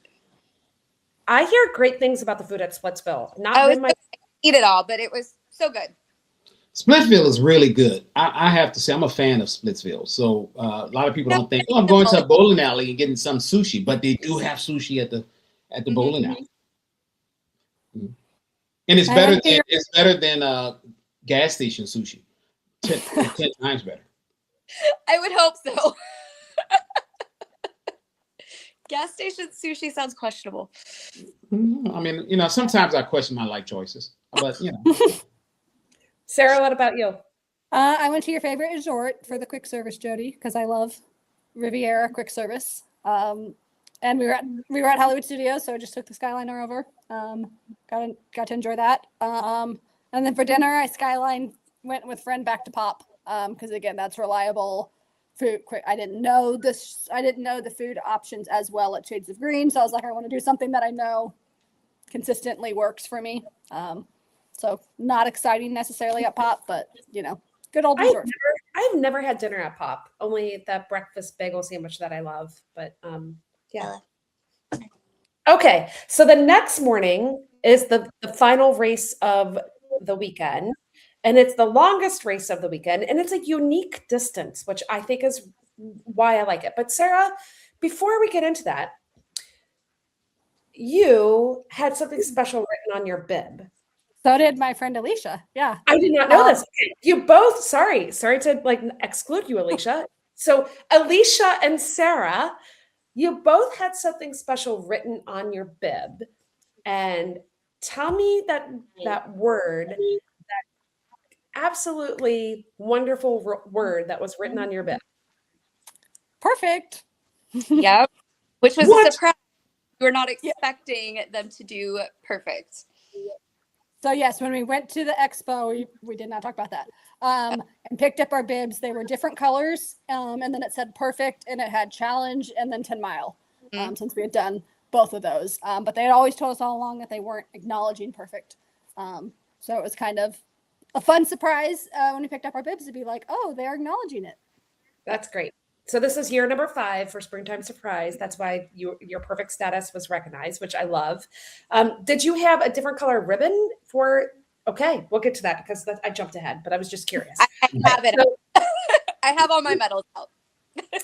I hear great things about the food at Splitsville. Eat it all, but it was so good. Splitsville is really good. I have to say, I'm a fan of Splitsville. So a lot of people don't think, I'm going to a bowling alley and getting some sushi, but they do have sushi at the bowling alley. Mm-hmm. And it's better than gas station sushi. 10 times better. I would hope so. Gas station sushi sounds questionable. I mean, sometimes I question my life choices, but Sarah, what about you? I went to your favorite resort for the quick service, Jody, because I love Riviera quick service. And we were at Hollywood Studios, so I just took the Skyliner over. Got to enjoy that. And then for dinner, I went with friend back to Pop, because again, that's reliable food. Quick. I didn't know the food options as well at Shades of Green, so I was like, I want to do something that I know consistently works for me. So not exciting necessarily at Pop, but good old resort. I've never had dinner at Pop, only that breakfast bagel sandwich that I love. But yeah. Okay, so the next morning is the final race of the weekend, and it's the longest race of the weekend, and it's a unique distance, which I think is why I like it. But Sarah, before we get into that, you had something special written on your bib. So did my friend Alisha. Yeah. I did not know this. You both, sorry to exclude you, Alisha. So Alisha and Sarah, you both had something special written on your bib. And tell me that word, that absolutely wonderful word that was written on your bib. Perfect. Yep. Which was a surprise. We were not expecting them to do perfect. So yes, when we went to the expo, we did not talk about that. And picked up our bibs. They were different colors. And then it said perfect, and it had challenge and then 10 mile, since we had done both of those. But they had always told us all along that they weren't acknowledging perfect. So it was kind of a fun surprise when we picked up our bibs to be like, oh, they're acknowledging it. That's great. So this is year number 5 for Springtime Surprise. That's why your perfect status was recognized, which I love. Did you have a different color ribbon Okay, we'll get to that because I jumped ahead, but I was just curious. I have it. So I have all my medals out.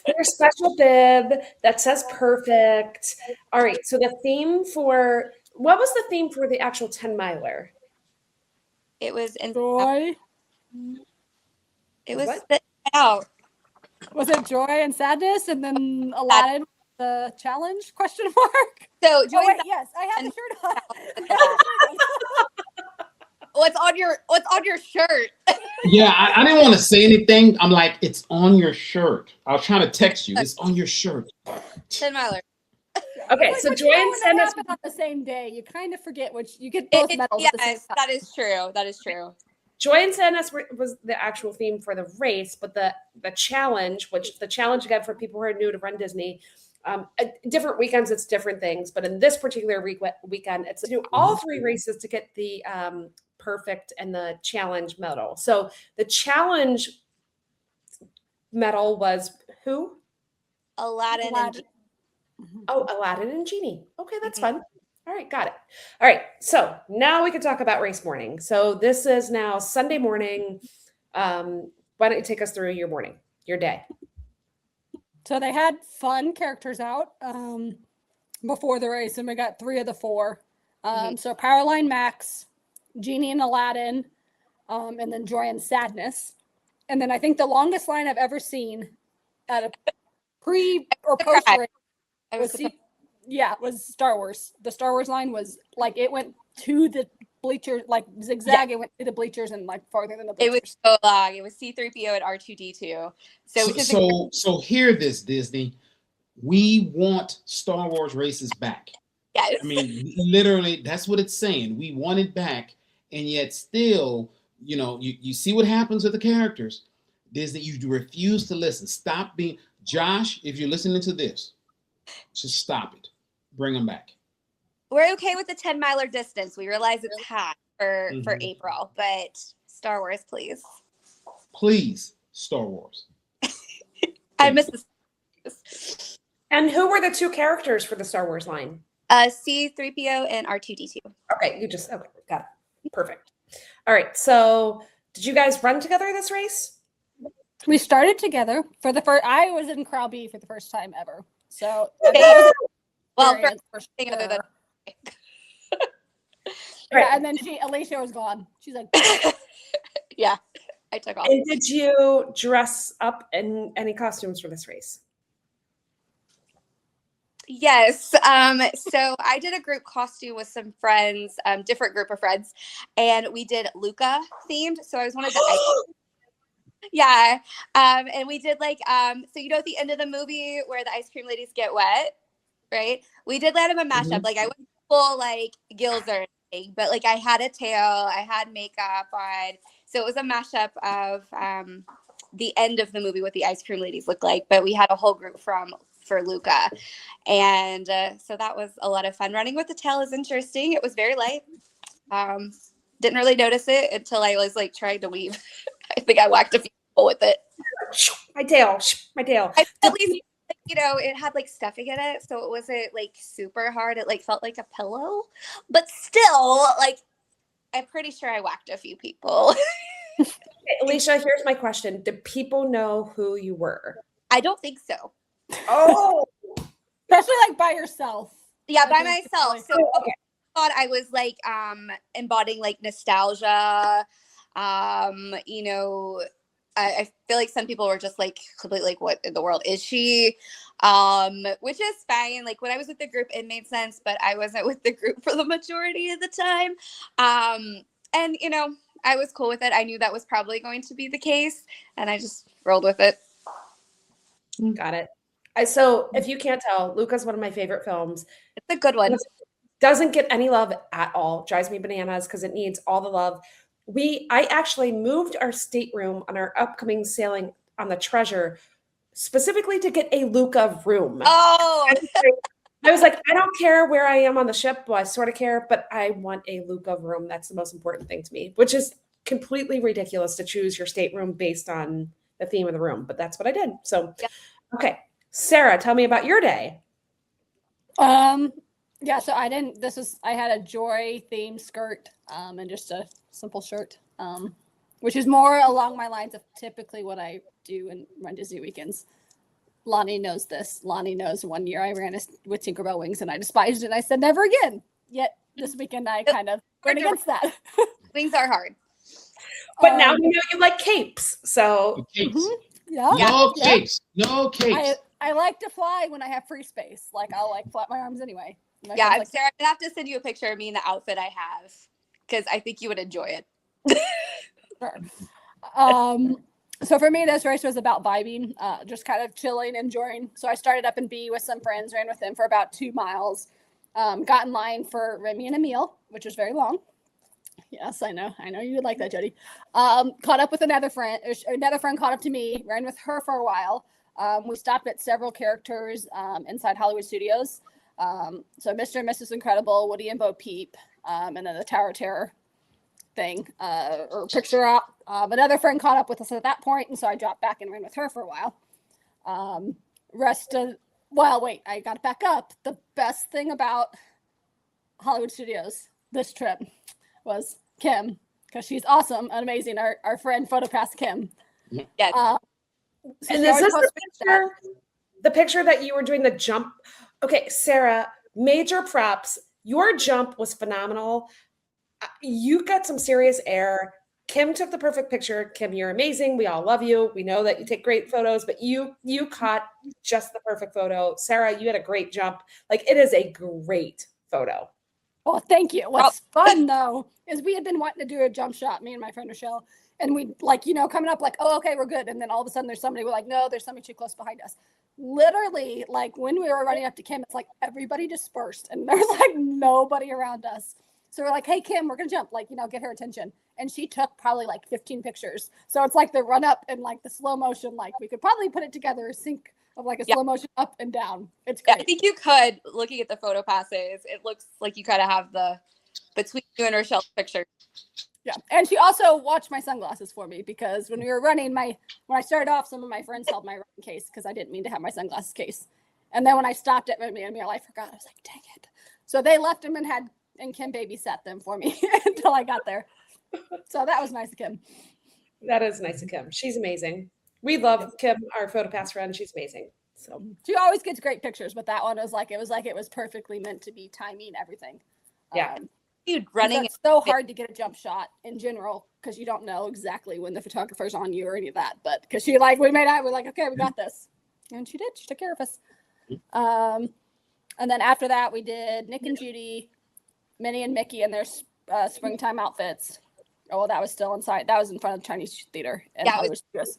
your special bib that says perfect. All right, so the theme for what was the theme for the actual 10 miler? It was Joy. It was What? out. Was it joy and sadness, and then Aladdin the challenge? Question mark. So Oh joy. wait, yes, I have the shirt on. What's on your shirt? Yeah, I didn't want to say anything. I'm like, it's on your shirt. I was trying to text you. It's on your shirt. 10 miler. Okay, Like, so when joy you know and when they sadness. happen on the same day, you kind of forget which you get both medals at the same Yes, time. that is true. That is true. Joy and sadness was the actual theme for the race, but the challenge, which the challenge again for people who are new to Run Disney, different weekends it's different things, but in this particular weekend, it's to do all 3 races to get the perfect and the challenge medal. So the challenge medal was who? Aladdin. Oh, Aladdin and Genie. Okay, that's Mhm. fun. All right, got it. All right, so now we can talk about race morning. So this is now Sunday morning. Why don't you take us through your morning, your day? So they had fun characters out before the race, and we got 3 of the 4. So Powerline Max, Genie and Aladdin, and then Joy and Sadness. And then I think the longest line I've ever seen at a pre or post race was Star Wars. The Star Wars line was like it went to the bleachers, like zigzag. It went to the bleachers and like farther than the bleachers. It was so long. It was C-3PO and R2-D2. So hear this, Disney. We want Star Wars races back. Yes. I mean, literally, that's what it's saying. We want it back, and yet still, you see what happens with the characters. Disney, you refuse to listen. Stop being Josh. If you're listening to this, just stop it. Bring them back. We're okay with the 10 miler distance. We realize it's hot for April, but Star Wars, please. Please, Star Wars. I miss this. And who were the 2 characters for the Star Wars line? C-3PO and R2-D2. Okay, got it. Perfect. All right, so did you guys run together this race? We started together for the first. I was in Crowd B for the first time ever. So Well, for thing other than yeah, and then Alisha was gone. She's like, yeah, I took off. And did you dress up in any costumes for this race? Yes. So I did a group costume with some friends, different group of friends, and we did Luca themed. So I was one of the yeah. And we did like so at the end of the movie where the ice cream ladies get wet, right? We did let him a mashup. Like I went full like gills or anything, but like I had a tail, I had makeup on. So it was a mashup of the end of the movie what the ice cream ladies look like, but we had a whole group for Luca. And so that was a lot of fun. Running with the tail is interesting. It was very light. Didn't really notice it until I was like trying to weave. I think I whacked a few people with it. My tail. At least, it had like stuffing in it. So it wasn't like super hard. It like felt like a pillow. But still, like, I'm pretty sure I whacked a few people. Okay, Alisha, here's my question. Did people know who you were? I don't think so. Oh, especially like by yourself. Yeah, by myself. So I thought I was like embodying like nostalgia. I feel like some people were just like completely like, what in the world is she? Which is fine. Like when I was with the group, it made sense, but I wasn't with the group for the majority of the time. And I was cool with it. I knew that was probably going to be the case, and I just rolled with it. Got it. So if you can't tell, Luca's one of my favorite films. It's a good one. Doesn't get any love at all. Drives me bananas because it needs all the love. I actually moved our stateroom on our upcoming sailing on the Treasure specifically to get a Luca room. Oh, I was like, I don't care where I am on the ship. Well, I sort of care, but I want a Luca room. That's the most important thing to me, which is completely ridiculous to choose your stateroom based on the theme of the room. But that's what I did. So, okay. Sarah, tell me about your day. Yeah, so I had a joy themed skirt and just a simple shirt, which is more along my lines of typically what I do in Run Disney weekends. Lonnie knows this. Lonnie knows one year I ran with Tinkerbell wings and I despised it. I said never again. Yet this weekend I kind of went against that. Wings are hard. But now you know you like capes. So Capes. Yeah. No capes. No capes. I like to fly when I have free space. Like I'll like flap my arms anyway. Yeah, Sarah, I have to send you a picture of me in the outfit I have because I think you would enjoy it. Sure. So for me, this race was about vibing, just kind of chilling, enjoying. So I started up in B with some friends, ran with them for about 2 miles, got in line for Remy and Emile, which was very long. Yes, I know you would like that, Jody. Caught up with another friend caught up to me, ran with her for a while. We stopped at several characters inside Hollywood Studios. So Mr. and Mrs. Incredible, Woody and Bo Peep, and then the Tower of Terror thing or picture op. Another friend caught up with us at that point, and so I dropped back and ran with her for a while. I got to back up. The best thing about Hollywood Studios this trip was Kim, because she's awesome and amazing. Our friend PhotoPass Kim. Yes. And is this the picture that you were doing the jump? Okay, Sarah, major props. Your jump was phenomenal. You got some serious air. Kim took the perfect picture. Kim, you're amazing. We all love you. We know that you take great photos, but you caught just the perfect photo. Sarah, you had a great jump. Like, it is a great photo. Well, thank you. What's fun though is we had been wanting to do a jump shot, me and my friend Rochelle, and we coming up like, oh, okay, we're good. And then all of a sudden there's somebody, we're like, no, there's somebody too close behind us. Literally, like when we were running up to Kim, it's like everybody dispersed and there's like nobody around us. So we're like, hey, Kim, we're going to jump, get her attention. And she took probably like 15 pictures. So it's like the run up and like the slow motion, like we could probably put it together, sync of like a slow motion up and down. It's great. I think you could, looking at the photo passes, it looks like you kind of have the between you and Rochelle's picture. Yeah. And she also watched my sunglasses for me because when we were running, when I started off, some of my friends held my running case because I didn't mean to have my sunglasses case. And then when I stopped at Remy and Emile, I forgot. I was like, dang it. So they left them and Kim babysat them for me until I got there. So that was nice of Kim. That is nice of Kim. She's amazing. We love Kim, our PhotoPass friend. She's amazing. So she always gets great pictures, but that one was it was perfectly meant to be timing everything. Yeah. Dude, running. It's so hard to get a jump shot in general because you don't know exactly when the photographer's on you or any of that. But because we're like, okay, we got this. And she did. She took care of us. And then after that, we did Nick and Judy, Minnie and Mickey in their springtime outfits. Oh, well, that was still inside. That was in front of the Chinese Theater. And Hollywood Studios.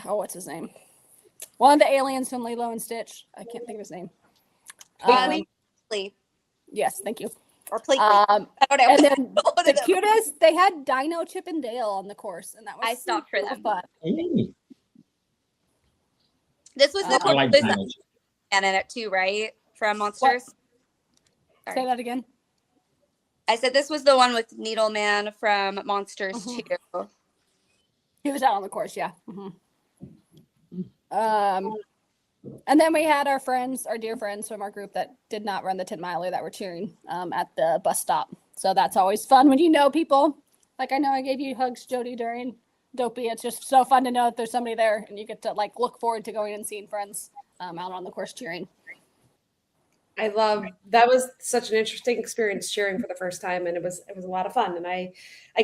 What's his name? One of the aliens from Lilo and Stitch. I can't think of his name. Plate. Yes, thank you. Or plate. I don't know. And then the cutest, they had Dino, Chip, and Dale on the course, and that was I stopped for them. Fun. This was the like and in it too, right? From Monsters. Say that again. I said this was the one with Needleman from Monsters too. He was out on the course, yeah. And then we had our dear friends from our group that did not run the 10 miler that were cheering at the bus stop. So that's always fun when you know people. Like I know I gave you hugs, Jody, during Dopey. It's just so fun to know that there's somebody there and you get to look forward to going and seeing friends out on the course cheering. That was such an interesting experience cheering for the first time, and it was a lot of fun. And I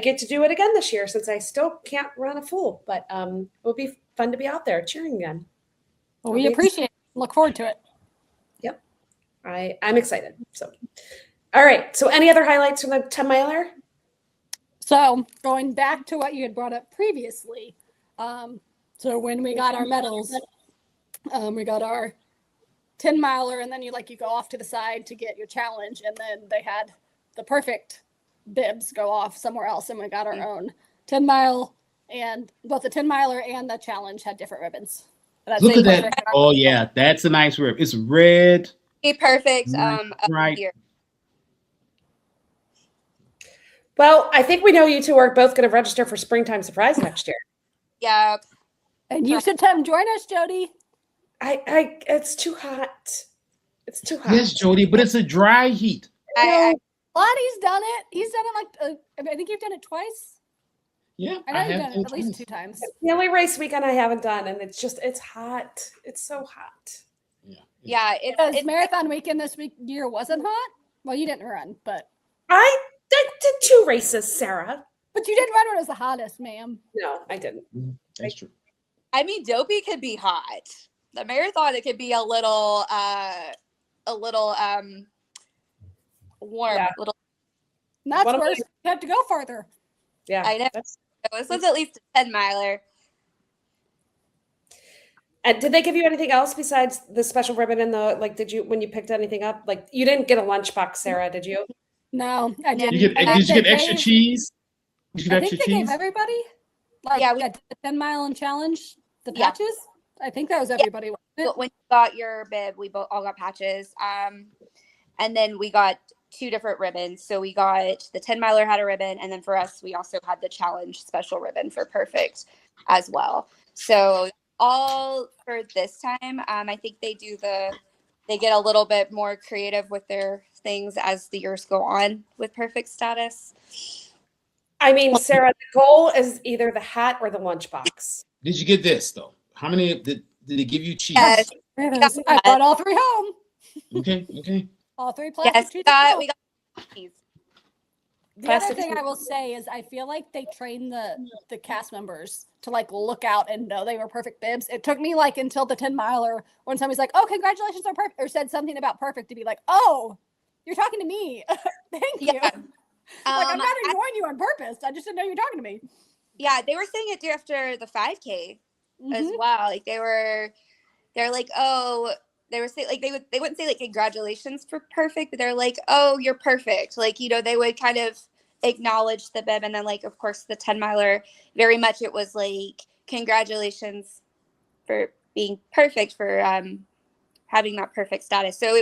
get to do it again this year since I still can't run a full, but it will be fun to be out there cheering again. Well, we appreciate it. Look forward to it. Yep. I'm excited. So, all right. So any other highlights from the 10 miler? So going back to what you had brought up previously. So when we got our medals, we got our 10 miler and then you go off to the side to get your challenge. And then they had the perfect bibs go off somewhere else. And we got our own 10 mile, and both the 10 miler and the challenge had different ribbons. Look at that. Oh yeah. That's a nice rib. It's red. A perfect. Right. Here. Well, I think we know you two are both going to register for Springtime Surprise next year. Yeah. And you should come join us, Jody. It's too hot. It's too hot. Yes, Jody, but it's a dry heat. Lonnie's done it. He's done it I think you've done it twice. Yeah, I know you've have done it at least 2 times. The only race weekend I haven't done, and it's hot. It's so hot. Yeah, Because marathon weekend this year wasn't hot. Well, you didn't run, but I did 2 races, Sarah. But you didn't run when it was the hottest, ma'am. No, I didn't. That's true. I mean, Dopey could be hot. The marathon, it could be a little warm. Yeah. That's What am worse. You have to go farther. Yeah, I know. This was at least a 10-miler. And did they give you anything else besides the special ribbon and did you, when you picked anything up, like you didn't get a lunchbox, Sarah, did you? No, I didn't. Did you get extra cheese? Did you get I extra think they cheese? gave everybody. Yeah, we the 10-mile and challenge, the patches. I think that was everybody. wasn't it? But when you got your bib, we both all got patches. And then we got 2 different ribbons. So we got the 10-miler had a ribbon, and then for us, we also had the challenge special ribbon for perfect as well. So all for this time, I think they get a little bit more creative with their things as the years go on with perfect status. I mean, Sarah, the goal is either the hat or the lunchbox. Did you get this though? How many did they give you cheese? Yes. I brought all 3 home. Okay. All 3 plastic Yes, treats. we got cheese. The other thing I will say is I feel like they train the cast members to look out and know they were perfect bibs. It took me until the 10-miler when somebody's like, "Oh, congratulations on perfect," or said something about perfect to be like, "Oh, you're talking to me." Thank you. I'm not ignoring you on purpose. I just didn't know you were talking to me. Yeah, they were saying it after the 5K as well. They're like, oh, they were saying they wouldn't say congratulations for perfect, but they're like, oh, you're perfect. They would kind of acknowledge the bib, and then of course the 10-miler, very much it was congratulations for being perfect, for having that perfect status. So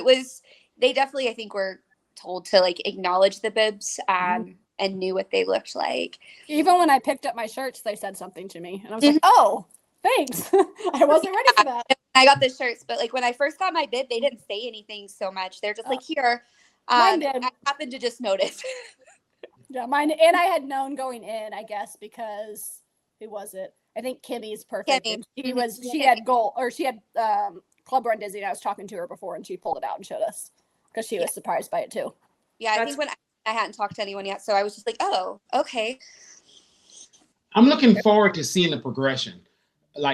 they definitely, I think, were told to acknowledge the bibs and knew what they looked like. Even when I picked up my shirts, they said something to me, and I was like, "Oh, thanks." I wasn't ready for that. I got the shirts, but when I first got my bib, they didn't say anything so much. They're just here. Mine did. I happened to just notice. Yeah, mine, and I had known going in, I guess, because who was it? I think Kimmy's perfect. Kimmy. And she had Club Run Disney. And I was talking to her before, and she pulled it out and showed us because she was surprised by it too. Yeah, I think when I hadn't talked to anyone yet, so I was just like, oh, okay. I'm looking forward to seeing the progression.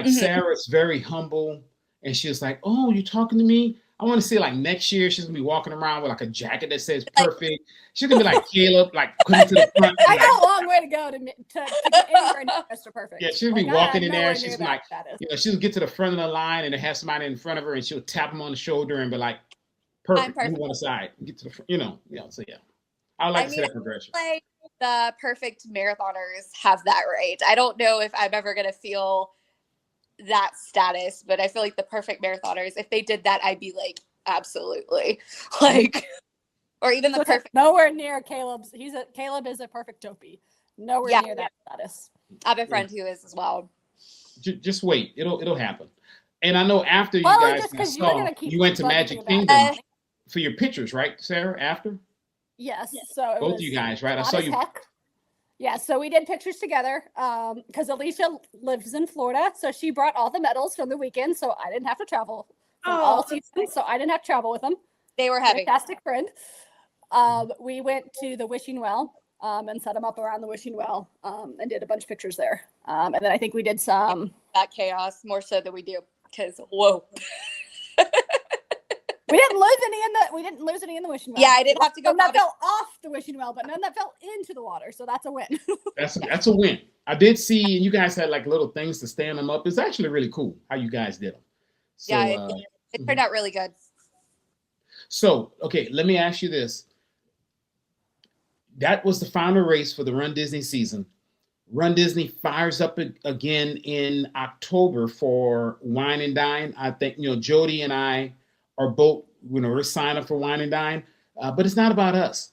Sarah's very humble, and she was like, "Oh, you're talking to me." I want to see next year she's gonna be walking around with a jacket that says perfect. She's gonna be like Caleb, put it to the front. I got a long way to go to get anywhere near Mr. Perfect. Yeah, she'll be walking in there. She's like, she'll get to the front of the line and have somebody in front of her, and she'll tap them on the shoulder and be like, "Perfect, move on the side, get to the front." So yeah, I like to see that progression. The perfect marathoners have that right. I don't know if I'm ever gonna feel that status, but I feel like the perfect marathoners, if they did that, I'd be like, absolutely, or even the perfect. Nowhere near Caleb's. Caleb is a perfect dopey. Nowhere near that status. I have a friend who is as well. Just wait, it'll happen. And I know after you guys you went to Magic Kingdom for your pictures, right, Sarah? After. Yes. So both of you guys, right? I saw you. Yeah, so we did pictures together because Alisha lives in Florida, so she brought all the medals from the weekend, so I didn't have to travel all season, so I didn't have to travel with them. They were heavy. Fantastic friend. We went to the Wishing Well and set them up around the Wishing Well and did a bunch of pictures there. And then I think we did some that chaos more so than we do because whoa. We didn't lose any in the Wishing Well. Yeah, I didn't have to go. That fell off the Wishing Well, but none that fell into the water. So that's a win. That's a win. I did see, and you guys had little things to stand them up. It's actually really cool how you guys did them. So, yeah, it turned out really good. So, okay, let me ask you this. That was the final race for the Run Disney season. Run Disney fires up again in October for Wine and Dine. I think, Jody and I are both, we're signed up for Wine and Dine, but it's not about us.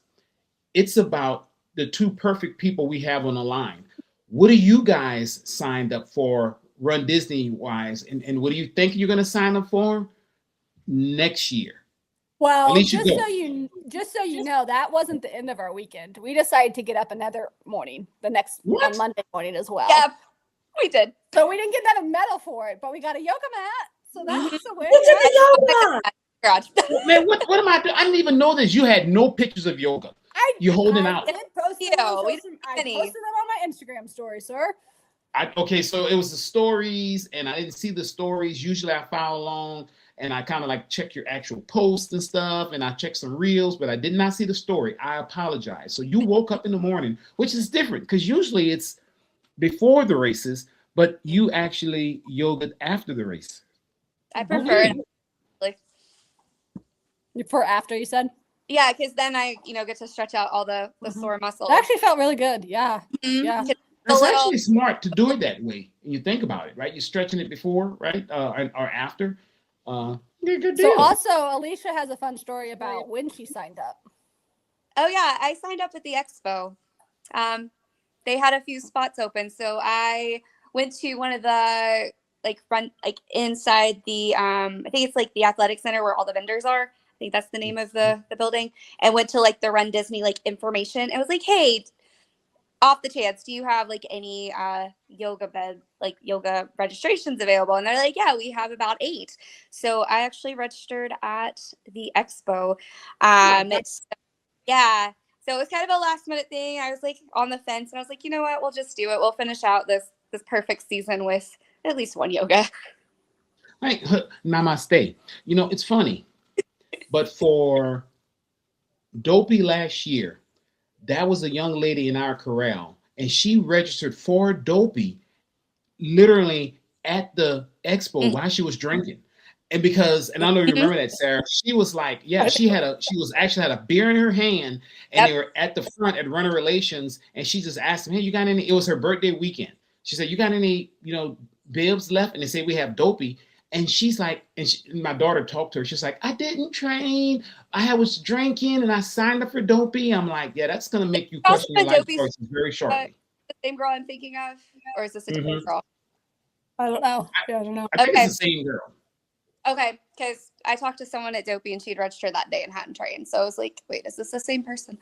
It's about the 2 perfect people we have on the line. What are you guys signed up for Run Disney wise? And what do you think you're going to sign up for next year? Well, At least you just go. just so you know, that wasn't the end of our weekend. We decided to get up another morning, What? on Monday morning as well. Yeah, we did. So we didn't get that a medal for it, but we got a yoga mat. So that's a win. Who did the yoga? Garage. Man, what am I doing? I didn't even know this. You had no pictures of yoga. You're holding out. Did post You them know, on we social- didn't I any. posted them on my Instagram story, sir. Okay, so it was the stories, and I didn't see the stories. Usually I follow along and I kind of like check your actual posts and stuff, and I check some reels, but I did not see the story. I apologize. So you woke up in the morning, which is different because usually it's before the races, but you actually yogaed after the race. I prefer it. Like, For after, you said? yeah, because then I, get to stretch out all the sore muscles. It actually felt really good. Yeah. Mhm. Yeah. It's little- actually smart to do it that way. And you think about it, right? You're stretching it before, right? Or after. Good deal. So also, Alisha has a fun story about when she signed up. Oh yeah, I signed up at the expo. They had a few spots open, so I went to one of the inside the I think it's like the athletic center where all the vendors are. I think that's the name of the building, and went to like the runDisney information. And was like, hey, off the chance, do you have any yoga registrations available? And they're like, yeah, we have about 8. So I actually registered at the expo. Yeah. So it was kind of a last minute thing. I was on the fence, and I was like, you know what? We'll just do it. We'll finish out this perfect season with at least one yoga. Right. Namaste. It's funny, but for Dopey last year, that was a young lady in our corral, and she registered for Dopey literally at the expo while she was drinking. And I don't know if you remember that, Sarah, she was like, yeah, she actually had a beer in her hand, and they were at the front at Runner Relations, and she just asked them, hey, you got any? It was her birthday weekend. She said, you got any, bibs left? And they say, we have Dopey. And she's like, my daughter talked to her. She's like, I didn't train. I was drinking and I signed up for Dopey. I'm like, yeah, that's going to make you question your life choices very shortly. The same girl I'm thinking of? Or is this a different girl? I don't know. Yeah, I don't know. I think it's the same girl. Okay, because I talked to someone at Dopey and she'd registered that day and hadn't trained. So I was like, wait, is this the same person?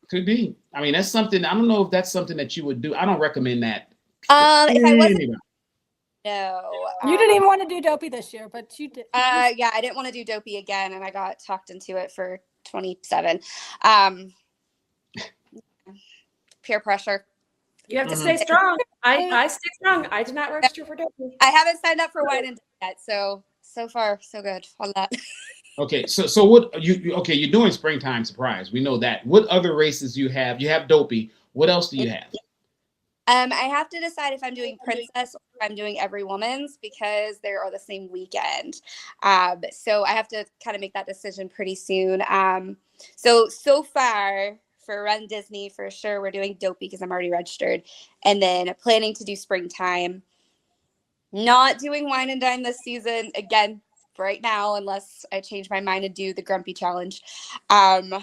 Could be. I mean, that's something, I don't know if that's something that you would do. I don't recommend that. If I wasn't, no. You didn't even want to do Dopey this year, but you did. Yeah, I didn't want to do Dopey again, and I got talked into it for 27. Peer pressure. You have to stay strong. I stay strong. I did not register for Dopey. I haven't signed up for wine and yet, so far so good on that. Okay, so what you're doing Springtime Surprise. We know that. What other races you have? You have Dopey. What else do you have? I have to decide if I'm doing Princess or if I'm doing Every Woman's because they are the same weekend. So I have to kind of make that decision pretty soon. So far for runDisney, for sure, we're doing Dopey because I'm already registered. And then planning to do Springtime. Not doing Wine and Dine this season, again, right now, unless I change my mind and do the Grumpy Challenge. So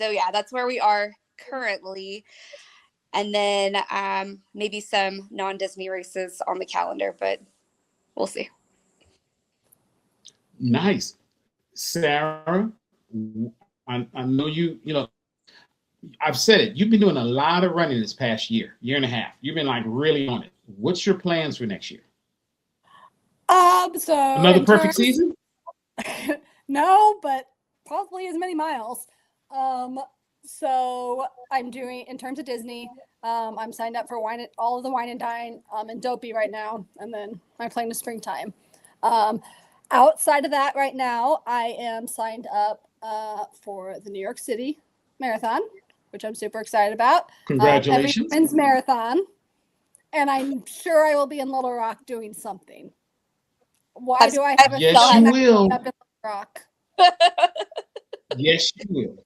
yeah, that's where we are currently. And then maybe some non-Disney races on the calendar, but we'll see. Nice. Sarah, I know I've said it. You've been doing a lot of running this past year and a half. You've been really on it. What's your plans for next year? So Another perfect season? No, but probably as many miles. So I'm doing, in terms of Disney, I'm signed up for all of the Wine and Dine and Dopey right now, and then my plan is Springtime. Outside of that right now, I am signed up for the New York City Marathon, which I'm super excited about. Congratulations. Every women's marathon. And I'm sure I will be in Little Rock doing something. Why do I have a Yes, you will. up in Little Rock? Yes, you will.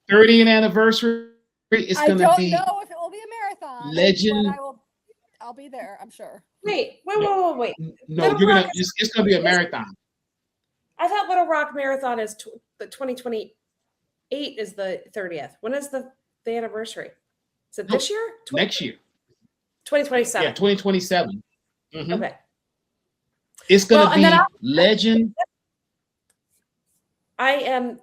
30th anniversary is going to be. I don't know if it will be a marathon. Legend. But I'll be there, I'm sure. Wait. No, it's going to be a marathon. I thought Little Rock Marathon is the 2028 is the 30th. When is the anniversary? Is it this year? Next year. 2027. Yeah, 2027. Mm-hmm. Okay. It's going to be Legend. I am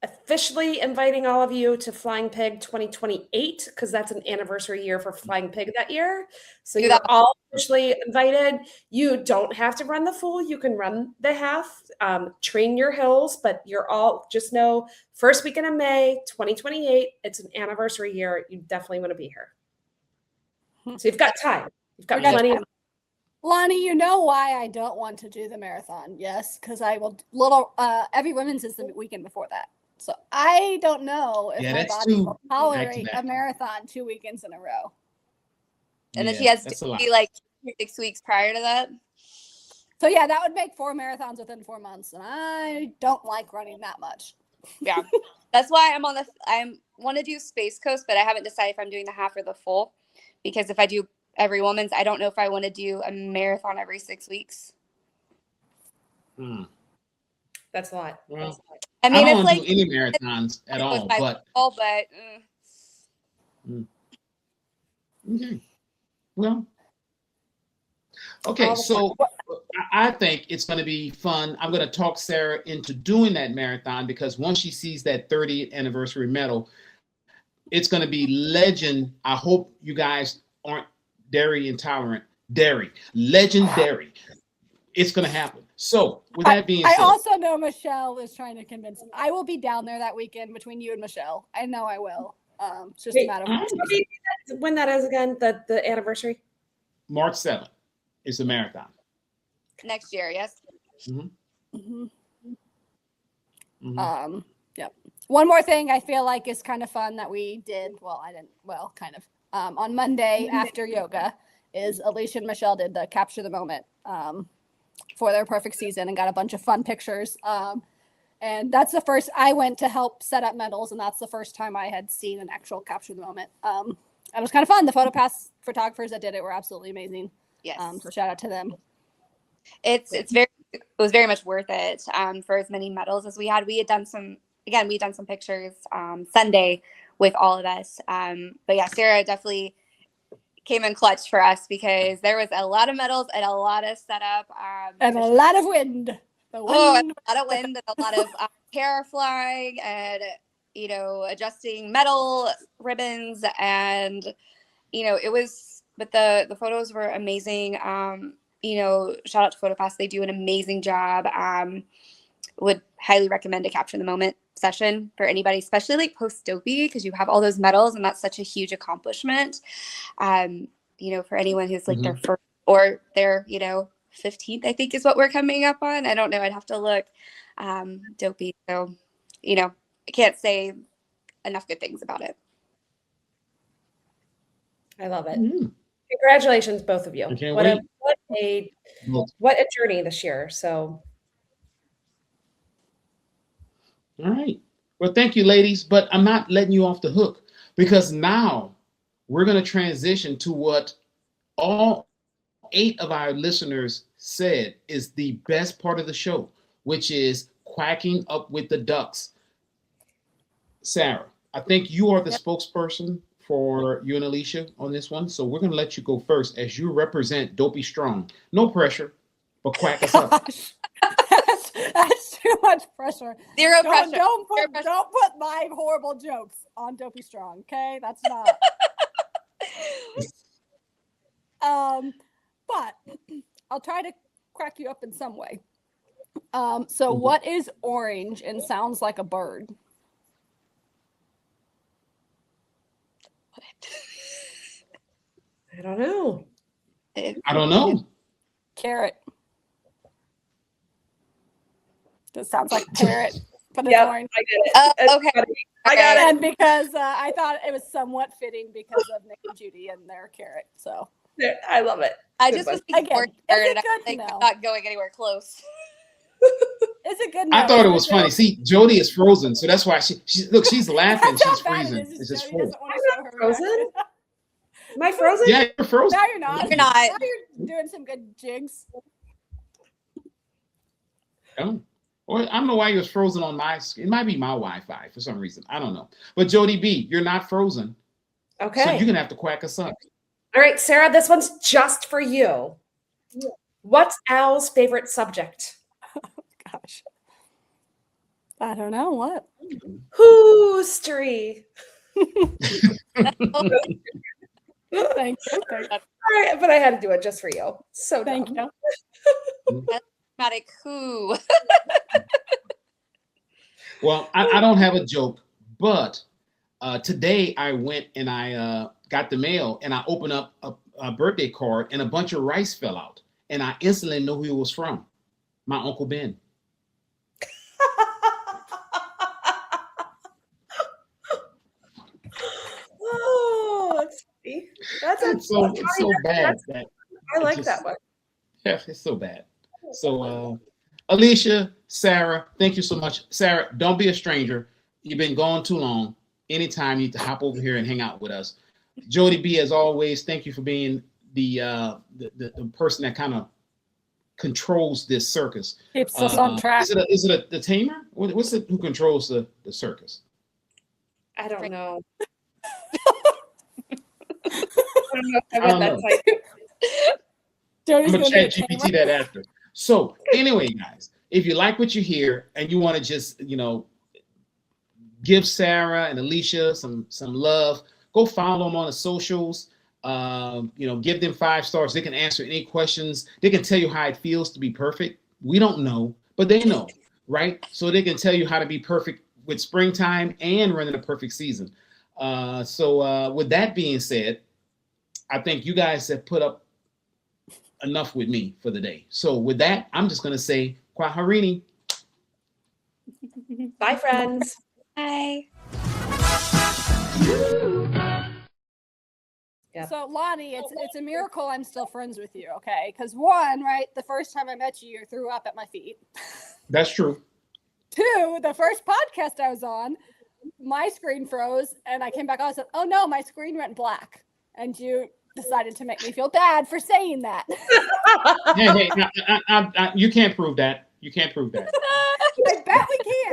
officially inviting all of you to Flying Pig 2028 because that's an anniversary year for Flying Pig that year. So Do you're that. all officially invited. You don't have to run the full. You can run the half, train your hills, but you're all, just know, first weekend of May 2028, it's an anniversary year. You definitely want to be here. So you've got time. You've got plenty of. Lonnie, you know why I don't want to do the marathon? Yes, because I will. Every women's is the weekend before that, so I don't know if my body will tolerate a marathon 2 weekends in a row. And then she has to be like 6 weeks prior to that. So yeah, that would make 4 marathons within 4 months, and I don't like running that much. Yeah, that's why I want to do Space Coast, but I haven't decided if I'm doing the half or the full, because if I do every woman's, I don't know if I want to do a marathon every 6 weeks. That's a lot. Well, I mean, I it's don't like do any marathons at all, but okay. Well, okay, so I think it's going to be fun. I'm going to talk Sarah into doing that marathon because once she sees that 30th anniversary medal, it's going to be legend. I hope you guys aren't dairy intolerant. Legendary. It's going to happen. So with that being said, I also know Michelle is trying to convince him. I will be down there that weekend between you and Michelle. I know I will. It's just a matter of when that is again, the anniversary. March 7th is the marathon. Next year, yes. Yep. One more thing I feel like is kind of fun that we did. Well, I didn't. Well, kind of. On Monday after yoga, is Alisha and Michelle did the capture the moment for their perfect season and got a bunch of fun pictures. And that's the first I went to help set up medals, and that's the first time I had seen an actual capture the moment. It was kind of fun. The PhotoPass photographers that did it were absolutely amazing. Yes. So shout out to them. It was very much worth it for as many medals as we had. We had done some pictures Sunday with all of us. But yeah, Sarah definitely came in clutch for us because there was a lot of medals and a lot of setup. And a lot of wind. A lot of wind and a lot of hair flying and, adjusting medal ribbons. And, but the photos were amazing. Shout out to PhotoPass. They do an amazing job. Would highly recommend a capture the moment session for anybody, especially like post Dopey, because you have all those medals and that's such a huge accomplishment. For anyone who's like their first or their, 15th, I think is what we're coming up on. I don't know. I'd have to look. Dopey. So, I can't say enough good things about it. I love it. Congratulations, both of you. What a journey this year. So. All right. Well, thank you, ladies, but I'm not letting you off the hook because now we're going to transition to what all 8 of our listeners said is the best part of the show, which is quacking up with the ducks. Sarah, I think you are the spokesperson for you and Alisha on this one. So we're going to let you go first as you represent Dopey Strong. No pressure, but quack us up. That's too much pressure. Zero pressure. Don't put my horrible jokes on Dopey Strong, okay? That's not. But I'll try to crack you up in some way. So what is orange and sounds like a bird? I don't know. I don't know. Carrot. That sounds like parrot, but it's orange. I get it. Okay. I got it. And because I thought it was somewhat fitting because of Nick and Judy and their carrot. So I love it. I just was thinking again, I'm not going anywhere close. It's a good. I thought it was funny. See, Jody is frozen, so that's why she's laughing. She's freezing. It's just frozen. I'm not frozen. Am I frozen? Yeah, you're frozen. No, you're not. You're not. Now you're doing some good jigs. Oh. Well, I don't know why you was frozen on my screen. It might be my Wi-Fi for some reason. I don't know. But Jody B, you're not frozen. Okay. So you're going to have to quack us up. All right, Sarah, this one's just for you. What's Al's favorite subject? Oh, gosh. I don't know what. History. Thank you. Thank you. All right, but I had to do it just for you. So Thank dumb. you. Dramatic who? Well, I don't have a joke, but today I went and I got the mail and I opened up a birthday card and a bunch of rice fell out. And I instantly knew who it was from. My Uncle Ben. Oh, that's funny. It's so bad. I like that one. Yeah, it's so bad. So, Alisha, Sarah, thank you so much. Sarah, don't be a stranger. You've been gone too long. Anytime you need to hop over here and hang out with us. Jody B, as always, thank you for being the person that kind of controls this circus. Keeps us on track. Is it the tamer? What's it who controls the circus? I don't know. I don't know. I'm gonna chat GPT that after. So anyway, guys, if you like what you hear and you want to just give Sarah and Alisha some love, go follow them on the socials. Give them 5 stars. They can answer any questions. They can tell you how it feels to be perfect. We don't know, but they know, right? So they can tell you how to be perfect with springtime and running a perfect season. So with that being said, I think you guys have put up enough with me for the day. So with that, I'm just going to say, Kwaherini. Bye, friends. Bye. Yep. So Lonnie, it's a miracle I'm still friends with you, okay? Because one, right, the first time I met you, you threw up at my feet. That's true. 2, the first podcast I was on, my screen froze, and I came back on and said, "Oh no, my screen went black," and you decided to make me feel bad for saying that. Hey, you can't prove that. You can't prove that. I bet we can.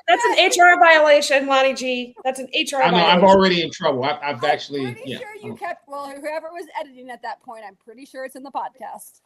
That's an HR violation, Lonnie G. That's an HR I know. violation. I'm already in trouble. I've I'm actually. pretty sure you kept. Well, whoever was editing at that point, I'm pretty sure it's in the podcast.